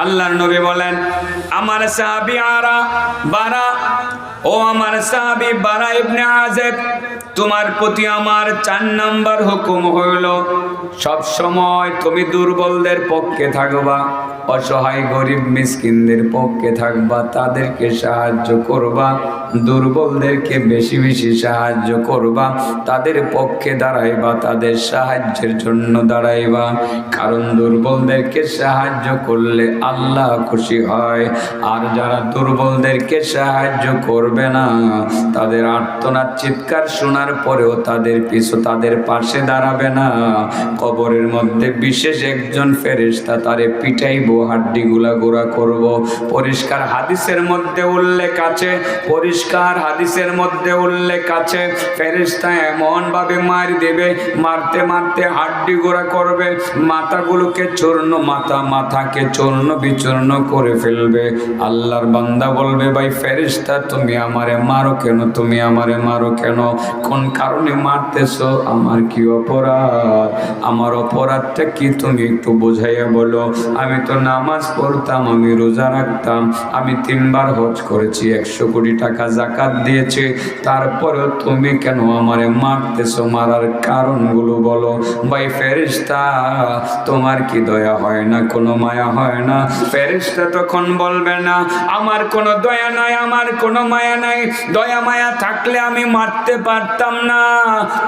আল্লাহর নবী বলেন, আমার সাহাবী বারা, ও আমার সাহাবী বারা ইবনে আযিব, তোমার প্রতি আমার 4 নাম্বার হুকুম হইল, সব সময় তুমি দুর্বলদের পক্ষে থাকবা, অসহায় গরিব মিসকিনদের পক্ষে থাকবা, তাদেরকে সাহায্য করবা, দুর্বলদেরকে বেশি বেশি সাহায্য করবা, তাদের পক্ষে দাঁড়াইবা, তাদের সাহায্যের জন্য দাঁড়াইবা। কারণ দুর্বলদেরকে সাহায্য করলে আল্লাহ খুশি হয়। আর যারা দুর্বলদেরকে সাহায্য করবে না, তাদের আর্তনাদ চিৎকার শোনার পরেও তাদের পাশে দাঁড়াবে না, কবরের মধ্যে বিশেষ একজন ফেরেশতা তারে পিটাইবো, হাড্ডিগুলা গোড়া করব। পরিষ্কার হাদিসের মধ্যে উল্লেখ আছে, পরিষ্কার হাদিসের মধ্যে উল্লেখ আছে, ফেরেশতা এমন ভাবে মার দেবে, মারতে মারতে হাড্ডি গোড়া করবে, মাথাগুলোকে মাথাকে চূর্ণ বিচূর্ণ করে ফেলবে। আল্লাহর বান্দা বলবে, ভাই ফেরেশতা তুমি আমারে মারো কেন? তুমি আমারে মারো কেন? কোন কারণে মারতেছো? আমার কি অপরাধ? আমার অপরাধটা কি তুমি একটু বুঝাইয়া বলো। আমি তো নামাজ পড়তাম, আমি রোজা রাখতাম, আমি 3 বার হজ করেছি, 100 কোটি টাকা যাকাত দিয়েছি, তারপরেও তুমি কেন আমারে মারতেছো? মারার কারণগুলো বলো। ভাই ফেরেশতা তোমার কি দয়া হয় না? কোনো মায়া হয় না? ফেরেশতা তখন বলবে, না আমার কোনো দয়া নাই, আমার কোনো মায়া নাই। দয়া মায়া থাকলে আমি মারতে পারতাম না।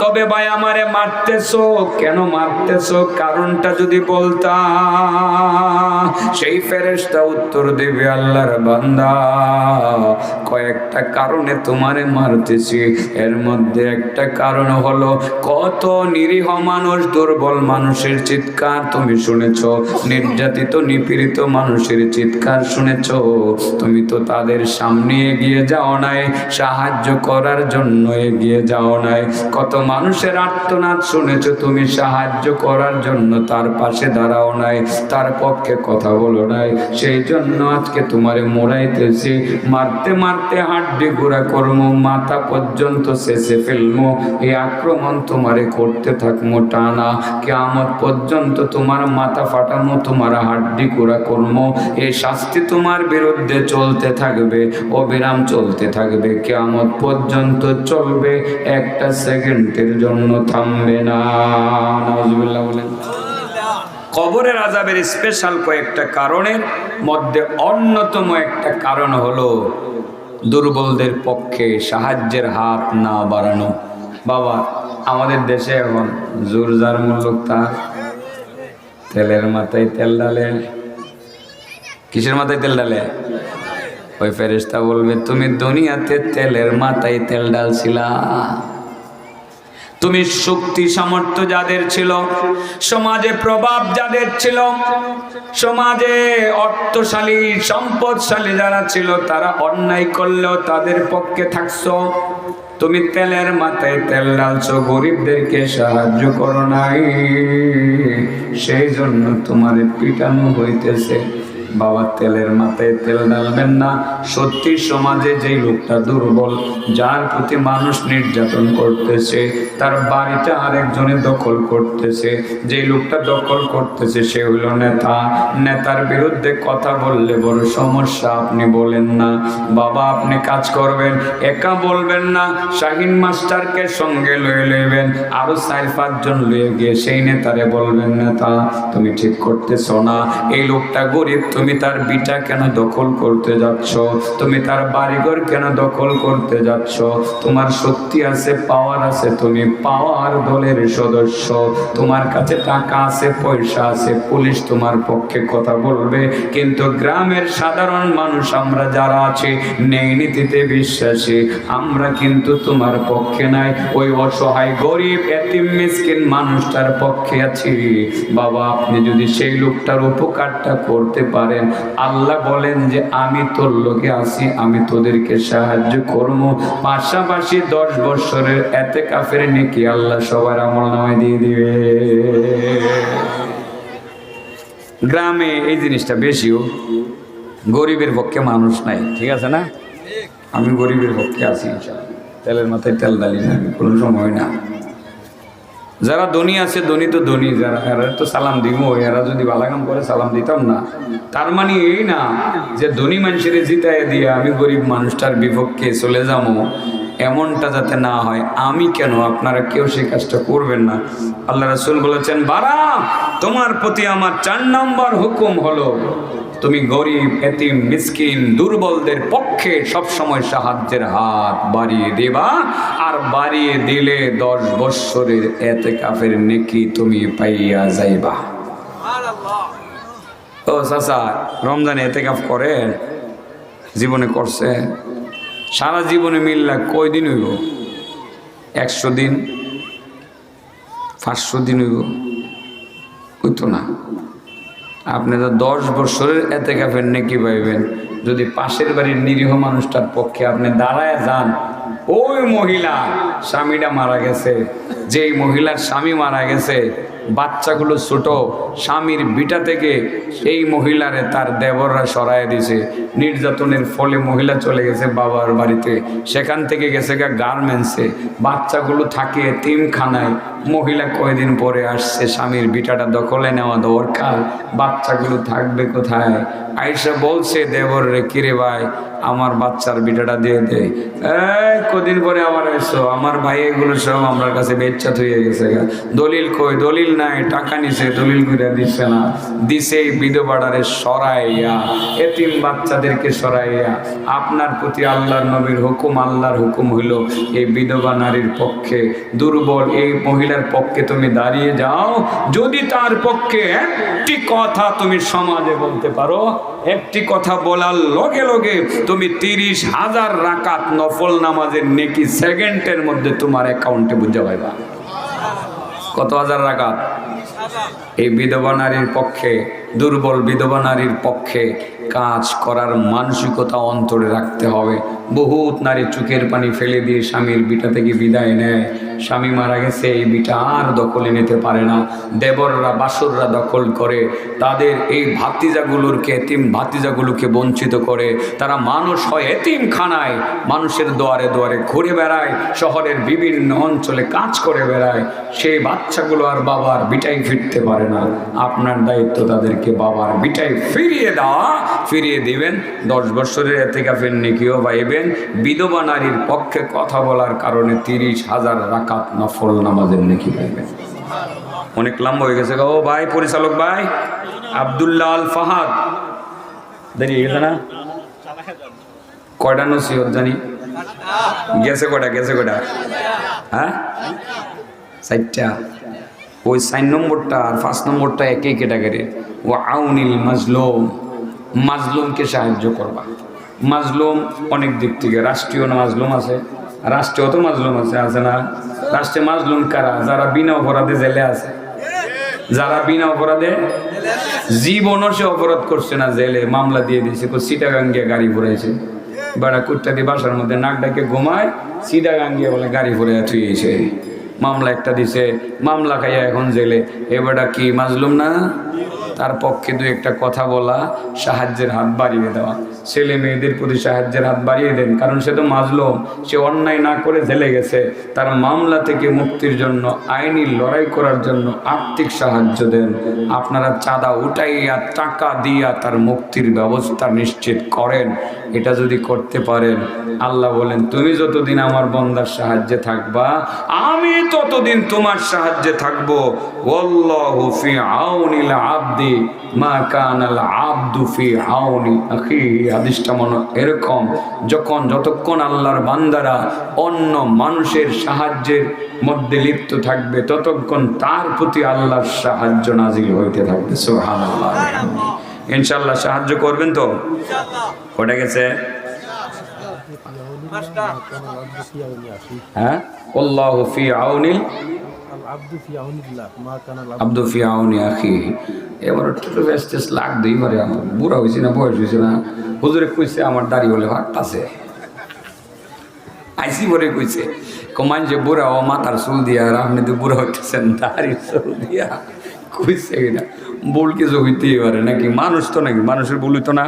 তবে ভাই আমারে মারতেছো কেন? মারতেছো কারণটা যদি বলতাম, সেই ফেরেশতা উত্তর দেবে, আল্লাহর বান্দা কয়েকটা কারণে তোমারে মারতেছি। এর মধ্যে একটা কারণ হলো, কত নিরীহ মানুষ, দুর্বল মানুষের চিৎকার তুমি শুনেছো, নির্যাতিত নিপীড়িত মানুষের চিৎকার শুনেছো, তুমি তো তাদের সামনে এগিয়ে যাও নাই, সাহায্য করার জন্য এগিয়ে যাও নাই। কত মানুষের আর্তনাদ শুনেছো, তুমি সাহায্য করার জন্য তার পাশে দাঁড়াও নাই, তার পক্ষে কথা বলো নাই। সেই জন্য আজকে তোমারে মোড়াইতেছি, মারতে মারতে হাড্ডি গুঁড়া করবো, মাথা পর্যন্ত শেষে ফেলবো। এই আক্রমণ তোমারে করতে থাকবো টানা কিয়ামত পর্যন্ত, তোমার মাথা ফাটামো, তোমার হাড্ডি গুঁড়া করবো। এই শাস্তি তোমার বিরুদ্ধে চলতে থাকবে, অবিরাম চলতে থাকবে, কিয়ামত পর্যন্ত চলবে, একটা সেকেন্ডের জন্য থামবে না। নাউজুবিল্লাহ বলেন। কবরের আযাবের স্পেশাল কয়েকটা কারণের মধ্যে অন্যতম একটা কারণ হলো দুর্বলদের পক্ষে সাহায্যের হাত না বাড়ানো। বাবা আমাদের দেশে এখন জোর যার মূল্য তার, তেলের মাথায় তেল ডালে। কিসের মাথায় তেল ডালে? ওই ফেরেশতা বলবে, তুমি দুনিয়াতে তেলের মাথায় তেল ডালছিলা। তুমি শক্তি সামর্থ্য যাদের ছিল, সমাজে প্রভাব যাদের ছিল, সমাজে অর্থশালী সম্পদশালী যারা ছিল, তারা অন্যায় করলেও তাদের পক্ষে থাকছো। তুমি তেলের মাথায় তেল ডালছো, গরিবদেরকে সাহায্য করো নাই, সেই জন্য তোমার পিটানো হইতেছে। বাবা তেলের মাথায় তেল ডালবেন না। সত্যি সমাজে যেই লোকটা দুর্বল, যার প্রতি মানুষ নির্যাতন করতেছে, তার বাড়িটা আরেকজনে দখল করতেছে, যেই লোকটা দখল করতেছে সে হইল নেতা। নেতার বিরুদ্ধে কথা বললে বড় সমস্যা, আপনি বলেন না। বাবা আপনি কাজ করবেন, একা বলবেন না, শাহিন মাস্টারকে সঙ্গে লয়ে লইবেন, আরো 4-5 জন লয়ে গিয়ে সেই নেতারে বলবেন, নেতা তুমি ঠিক করতেছ না, এই লোকটা গরিব, তুমি তুমি তার বিটা কেন দখল করতে যাচ্ছ? তুমি তার বাড়িঘর কেন দখল করতে যাচ্ছ? তোমার শক্তি আছে, পাওয়ার আছে, তুমি পাওয়ার দলের সদস্য, তোমার কাছে টাকা আছে, পয়সা আছে, পুলিশ তোমার পক্ষে কথা বলবে, কিন্তু গ্রামের সাধারণ মানুষ আমরা যারা আছি নেই নীতিতে বিশ্বাসী, আমরা কিন্তু তোমার পক্ষে নাই, ওই অসহায় গরিব এতিম মিসকিন মানুষটার পক্ষে আছি। বাবা, আপনি যদি সেই লোকটার উপকারটা করতে পারেন, আল্লাহ বলেন যে আমি তোর লোকে আছি, আমি তোদেরকে সাহায্য করব। পাশাপাশি 10 বছরের ইতিকাফের নেকি আল্লাহ সবার আমলনামায় দিয়ে দিবে। গ্রামে এই জিনিসটা বেশিও, গরিবের পক্ষে মানুষ নাই, ঠিক আছে না? আমি গরিবের পক্ষে আছি, তেলের মাথায় তেল ডালি না, কোনো সময় না। যারা ধনী আছে, ধনী তো ধনী, যারা এরা তো সালাম দিব, এরা যদি বালাগাম করে সালাম দিতাম না। তার মানে এই না যে ধনী মানুষের জিতায় দিয়ে আমি গরিব মানুষটার বিপক্ষে চলে যাবো, এমনটা যাতে না হয়। আমি কেন, আপনারা কেউ সেই কাজটা করবেন না। আল্লাহ রাসূল বলেছেন, বারা, তোমার প্রতি আমার 4 নম্বর হুকুম হলো, তুমি গরিব এতিম মিসকিন দুর্বলদের পক্ষে সবসময় সাহায্যের হাত বাড়িয়ে দেবা, আর বাড়িয়ে দিলে 10 বছরের ইতিকাফের নেকি তুমি পাইয়া যাইবা। ও চাচা, রমজানে ইতিকাফ করেন? জীবনে করছে? সারা জীবনে মিল্লা কয়দিন হইব? 100 দিন, 500 দিন হইব? হইতো না। আপনি তো 10 বছরের ইতিকাফের নেকি পাইবেন যদি পাশের বাড়ির নিরীহ মানুষটার পক্ষে আপনি দাঁড়ায় যান। ওই মহিলা স্বামীটা মারা গেছে, যেই মহিলার স্বামী মারা গেছে, বাচ্চাগুলো ছোট, স্বামীর বিটা থেকে এই মহিলারে তার দেবররা সরায় দিছে, নির্যাতনের ফলে মহিলা চলে গেছে বাবার বাড়িতে, সেখান থেকে গেছে গার্মেন্টসে, বাচ্চাগুলো থাকে এতিমখানায়। মহিলা কয়দিন পরে আসছে, স্বামীর বিটাটা দখলে নেওয়া দরকার, বাচ্চাগুলো থাকবে কোথায়? আয়েশা বলছে দেবর রে, কিরে ভাই, আমার বাচ্চার বিটাটা দিয়ে দে। কদিন পরে আবার এসো, আমার ভাই এগুলো সব আমার কাছে বেচ্চাত হয়ে গেছে, দলিল কই? দলিল নাই, টাকা নিছে, দলিল করে দিচ্ছে না, দিছে বিধবাড়ারে সরাইয়া, এতিম বাচ্চাদেরকে সরাইয়া। আপনার প্রতি আল্লাহর নবীর হুকুম, আল্লাহর হুকুম হইল এই বিধবা নারীর পক্ষে, দুর্বল এই মহিলার পক্ষে তুমি দাঁড়িয়ে যাও। যদি তার পক্ষে একটি কথা তুমি সমাজে বলতে পারো, একটি কথা বলার লগে লগে তুমি 30,000 রাকাত নফল নামাজের নেকি সেকেন্ডের মধ্যে তোমার অ্যাকাউন্টে বুঝে পাইবা। কত হাজার রাকাত? এই বিধবা নারীর পক্ষে, দুর্বল বিধবা নারীর পক্ষে কাজ করার মানসিকতা অন্তরে রাখতে হবে। বহুত নারী চোখের পানি ফেলে দিয়ে স্বামীর বিটা থেকে বিদায় নেয়, স্বামী মারা গেছে, এই বিটা আর দখলে নিতে পারে না, দেবররা বাসররা দখল করে, তাদের এই ভাতিজাগুলোকে, এতিম ভাতিজাগুলোকে বঞ্চিত করে, তারা মানুষ হয় এতিমখানায়, মানুষের দুয়ারে দুয়ারে ঘুরে বেড়ায়, শহরের বিভিন্ন অঞ্চলে কাজ করে বেড়ায়, সেই বাচ্চাগুলো আর বাবার বিটাই ফিরতে পারে না। আপনার দায়িত্ব তাদেরকে বাবার বিটাই ফিরিয়ে দেওয়া, ফিরিয়ে দিবেন। 10 বছরের ইতিকাফের নেকিও পাইবেন। বিধবা নারীর পক্ষে কথা বলার কারণে 30,000 রাকাত নফল নামাজের নেকি পাইবেন। অনেক লম্বা হয়ে গেছে। ও ভাই, পরিচালক ভাই, আব্দুল্লাহ আল ফাহাদ দাঁড়িয়ে গেছে না? কয়টা নসিহত জানি গেছে? কয়টা গেছে? কয়টা? হ্যাঁ, 4টা। ওই 4 নম্বরটা আর 5 নম্বরটা একই ক্যাটাগরি। ও আউনিল মাজলুম, মাজলুমকে সাহায্য করবা। মাজলুম অনেক দিক থেকে, রাষ্ট্রীয় মাজলুম আছে, রাষ্ট্রীয় তো মাজলুম আছে, আছে না? রাষ্ট্রীয় মাজলুম কারা? যারা বিনা অপরাধে জেলে আছে, যারা বিনা অপরাধে, জীবনও সে অপরাধ করছে না, জেলে মামলা দিয়ে দিয়েছে, চিটাগাং গিয়ে গাড়ি ঘুরাইছে, বেড়া কুত্তাদি বাসার মধ্যে নাক ডাকে ঘুমায়, চিটাগাং গিয়ে বলে গাড়ি ঘুরে থুয়েছে, মামলা একটা দিছে, মামলা খাইয়া এখন জেলে। এবারটা কি মাজলুম না? তার পক্ষে 2-1টা কথা বলা, সাহায্যের হাত বাড়িয়ে দেওয়া, ছেলে মেয়েদের প্রতি সাহায্যের হাত বাড়িয়ে দেন, কারণ সে তো মাজলুম, সে অন্যায় না করে জেলে গেছে, তার মামলা থেকে মুক্তির জন্য, আইনি লড়াই করার জন্য আর্থিক সাহায্য দেন। আপনারা চাঁদা উঠাইয়া, টাকা দিয়া তার মুক্তির ব্যবস্থা নিশ্চিত করেন। এটা যদি করতে পারেন, আল্লাহ বলেন তুমি যতদিন আমার বান্দার সাহায্যে থাকবা, আমি ততদিন তোমার সাহায্যে থাকবো। ওয়াল্লাহু ফি আউনিল আবদি আব্দি মা কানাল আব্দু ফি আউনি আখিহি। হাদিসটা মনে এরকম, যতক্ষণ আল্লাহর বান্দারা অন্য মানুষের সাহায্যের মধ্যে লিপ্ত থাকবে ততক্ষণ তার প্রতি আল্লাহর সাহায্য নাজিল হইতে থাকবে। সুবহানাল্লাহ। ইনশাআল্লাহ সাহায্য করবেন তো? কটা গেছে? হ্যাঁ, আল্লাহু ফি আউনিল আব্দু ফি আউনি আখিহি। এবার একটু ব্যস্ত লাগ দিই মারে, আমার বুড়া হয়েছে না বয়স হয়েছে না, হুজুরে কইছে আমার দাড়ি বলে ভাগতাছে, আইসি বলে কইছে কমান যে বুড়া ও মাথার চুল দিয়া, আর আপনি তো বুড়া হইতেছেন দাড়ির চুল দিয়া, কইছে কিনা ভুল কিছু হইতেই পারে নাকি, মানুষ তো নাকি, মানুষের ভুল হইতো না?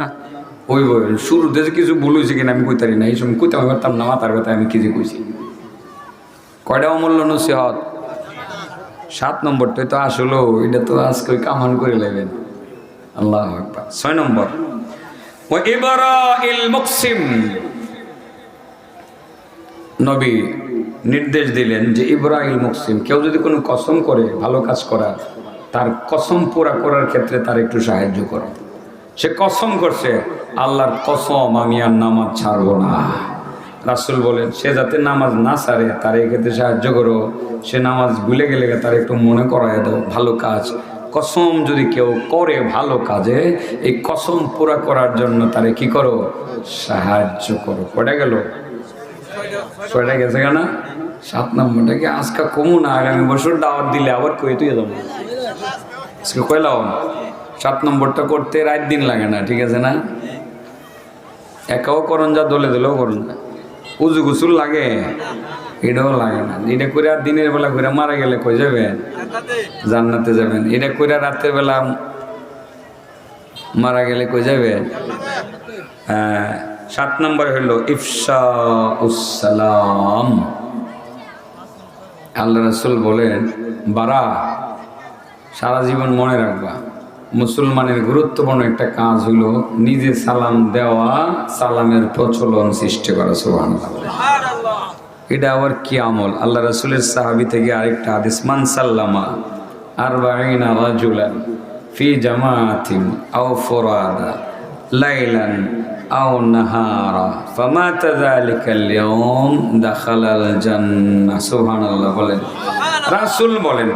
ওই শুরুতে যে কিছু ভুল হয়েছে কিনা আমি কইতারি না, এই সময় কইতে পারতাম না মাথার কথা আমি কিছু কইছি। কয়টা অমূল্য নসিহত? 7 নম্বরটাই তো আসলো, এটা তো আজকে ওই কামান করে নেবেন। আল্লাহু আকবার। 6 নম্বর, ওয়া ইবরাইল মুকসিম। নবী নির্দেশ দিলেন যে ইবরাইল মুকসিম, কেউ যদি কোনো কসম করে ভালো কাজ করার, তার কসম পুরা করার ক্ষেত্রে তার একটু সাহায্য করো। সে কসম করছে, আল্লাহর কসম আমি আর নামাজ ছাড়বো না। রাসূল বলেন সে যাতে নামাজ না ছাড়ে তার এক্ষেত্রে সাহায্য করো। সে নামাজ ভুলে গেলে তার একটু মনে করায় দাও ভালো কাজ। কসম যদি কেউ করে ভালো কাজে, এই কসম পুরা করার জন্য তারে কি করো? সাহায্য করো। কয়টা গেল? 6টা গেছে কেনা? 7 নম্বরটা কি আজকে কমু না? আগামী বছর দাওয়াত দিলে আবার কই তুই যাবো আজকে কইলাম। 7 নম্বরটা করতে রাত দিন লাগে না, ঠিক আছে না? একাও করুন যা, দলে দলেও করুন না। উজু গুসুল লাগে, এটাও লাগে না। এটা করে আর দিনের বেলা করে মারা গেলে কই যাবেন? জান্নাতে যাবেন। এটা করে রাতের বেলা মারা গেলে কই যাবেন? 7 নম্বর হইল ইফশাউস সালাম। আল্লাহ রাসূল বলেন, বারা সারা জীবন মনে রাখবা, মুসলমানের গুরুত্বপূর্ণ একটা কাজ হলো নিজে সালাম দেওয়া, সালামের প্রচলন সৃষ্টি করা। সুবহানাল্লাহ। এটা আবার কি আমল? আল্লাহ রাসূলের সাহাবী থেকে আরেকটা হাদিস, মান সাল্লামা আরবাঈনা রাজুলান ফি জামাআতিন আও ফুরাদা লাইলান আও নাহারা ফামাতা যালিকাল ইয়াওম দাখালাল জান্নাহ। সুবহানাল্লাহ বলেন। রাসূল বলেন,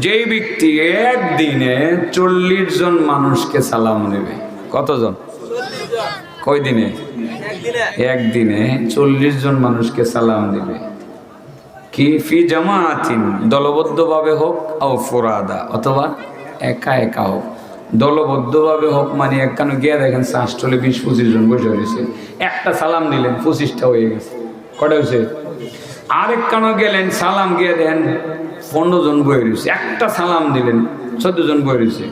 যেই ব্যক্তি একদিনে 40 জন মানুষকে সালাম নেবে। কতজন? কয় দিনে? একদিনে 40 জন মানুষকে সালাম দিবে। কি? ফি জামাআতিন, দলবদ্ধভাবে হোক, আও ফুরাদা, অথবা একা একা হোক। দলবদ্ধভাবে হোক মানে একখানে গিয়ে দেখেন শ্বাসটলে 20-25 জন বসে রয়েছে, একটা সালাম দিলেন 25টা হয়ে গেছে। কটা হয়েছে? আরেক কানো গেলেন সালাম গিয়ে দেন 15 জন বয়ে রয়েছে, একটা সালাম দিলেন 14 জন বয়ে রয়েছে,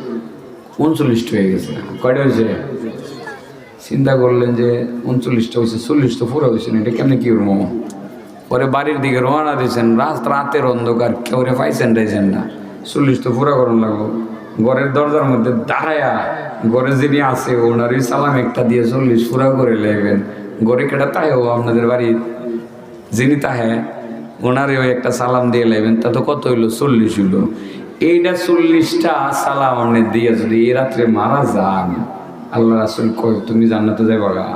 39টা হয়ে গেছে। কয়টা হয়েছে? চিন্তা করলেন যে 39টা হয়েছে, 40 তো পুরো হয়েছে না, এটা কেমনি কি করবো? পরে বাড়ির দিকে রওনা দিয়েছেন, রাতের অন্ধকার, কেউ রে পাইছেন রাইছেন না, 40 তো পুরা করুন লাগবো। ঘরের দরজার মধ্যে দাঁড়ায়া ঘরে যিনি আছে ওনারই সালাম একটা দিয়ে 40 পুরা করে লেবেন। ঘরে কেটা তাইও আপনাদের বাড়ির যিনি তাহে ওনারেও একটা সালাম দিয়ে লেবেন, তা তো কত হইলো? 40 হইলো। এইটা 40টা সালাম অনেক দিয়ে যদি এই রাত্রে মারা যান, আল্লাহ রাসূল কই তুমি জান্নাতে যাইবা গা?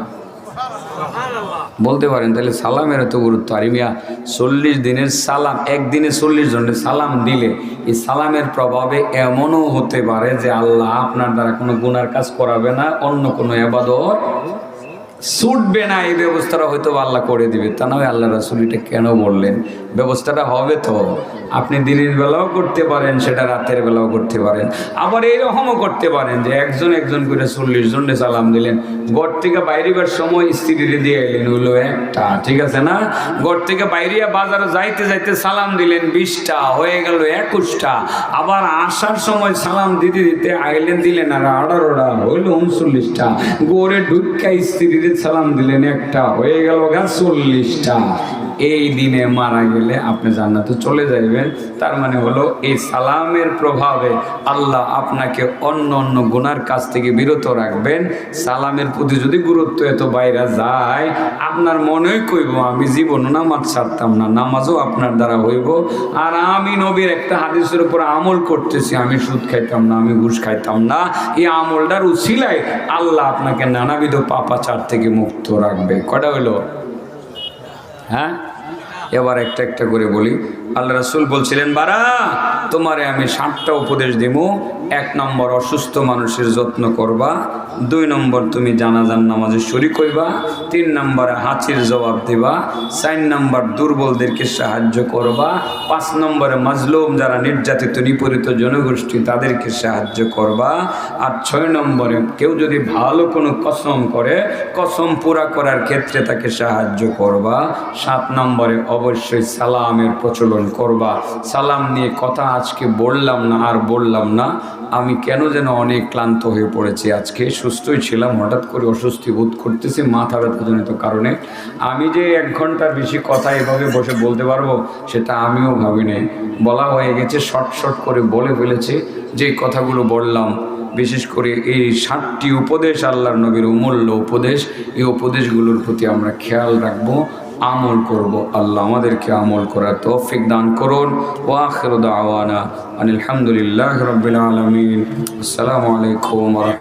বলতে পারেন তাহলে সালামের এত গুরুত্ব। আর মিয়া 40 দিনের সালাম, একদিনে 40 জনের সালাম দিলে এই সালামের প্রভাবে এমনও হতে পারে যে আল্লাহ আপনার দ্বারা কোনো গুনার কাজ করাবে না, অন্য কোনো ইবাদত ছুটবে না, এই ব্যবস্থাটা হয়তো আল্লাহ করে দিবে। তা নয় আল্লাহ রাসূল এটা কেন বললেন? ব্যবস্থাটা হবে তো, আপনি দিনের বেলাও করতে পারেন, সেটা রাতের বেলাও করতে পারেন। আবার এইরকমও করতে পারেন যে একজন একজন করে 40 জনে সালাম দিলেন। ঘর থেকে বাইরেবার সময় স্ত্রীরে দিয়ে এলেন হইলো একটা, ঠিক আছে না? ঘর থেকে বাইরিয়া বাজারে যাইতে যাইতে সালাম দিলেন 20টা, হয়ে গেল 21টা। আবার আসার সময় সালাম দিতে দিতে আইলেন দিলেন আর 18টা, হইলো 39টা। ঘরে ঢুকা স্ত্রীরে সালাম দিলেন একটা, হয়ে গেল 40টা। এই দিনে মারা গেলে আপনি জান্নাতে চলে যাইবেন। তার মানে হলো এই সালামের প্রভাবে আল্লাহ আপনাকে অন্য অন্য গুনার কাছ থেকে বিরত রাখবেন। সালামের প্রতি যদি গুরুত্ব এত বাইরে যায়, আপনার মনেই কইব আমি জীবনও নামাজ ছাড়তাম না, নামাজও আপনার দ্বারা হইব। আর আমি নবীর একটা হাদিসের উপর আমল করতেছি, আমি সুদ খাইতাম না, আমি ঘুষ খাইতাম না। এই আমলটার উছিলায় আল্লাহ আপনাকে নানাবিধ পাপাচার থেকে মুক্ত রাখবে। কটা হইলো? হ্যাঁ, এবার একটা একটা করে বলি। আল্লাহ রাসূল বলছিলেন, বারা তোমারে আমি 7টা উপদেশ দিব। 1 নম্বর, অসুস্থ মানুষের যত্ন করবা। 2 নম্বর, তুমি জানাজার নামাজে শরীক হইবা। 3 নম্বরে হাঁচির জবাব দিবা। 4 নম্বর, দুর্বলদেরকে সাহায্য করবা। 5 নম্বরে মাজলুম যারা নির্যাতিত নিপীড়িত জনগোষ্ঠী তাদেরকে সাহায্য করবা। আর 6 নম্বরে কেউ যদি ভালো কোনো কসম করে, কসম পুরা করার ক্ষেত্রে তাকে সাহায্য করবা। 7 নম্বরে অবশ্যই সালামের প্রচলন করবা। সালাম নিয়ে কথা আজকে বললাম না, আর বললাম না। আমি কেন যেন অনেক ক্লান্ত হয়ে পড়েছি। আজকে সুস্থই ছিলাম, হঠাৎ করে অস্বস্তি বোধ করতেছি মাথা ব্যথাজনিত কারণে। আমি যে 1 ঘন্টার বেশি কথা এভাবে বসে বলতে পারবো সেটা আমিও ভাবিনি। বলা হয়ে গেছে, শর্ট করে বলে ফেলেছি। যে কথাগুলো বললাম, বিশেষ করে এই 7টি উপদেশ আল্লাহর নবীর অমূল্য উপদেশ, এই উপদেশগুলোর প্রতি আমরা খেয়াল রাখবো, আমল করব। আল্লাহ আমাদেরকে আমল করার তৌফিক দান করুন। ওয়া আখিরু দাওয়ানা আনিল হামদুলিল্লাহি রাব্বিল আলামিন। আসসালামু আলাইকুম।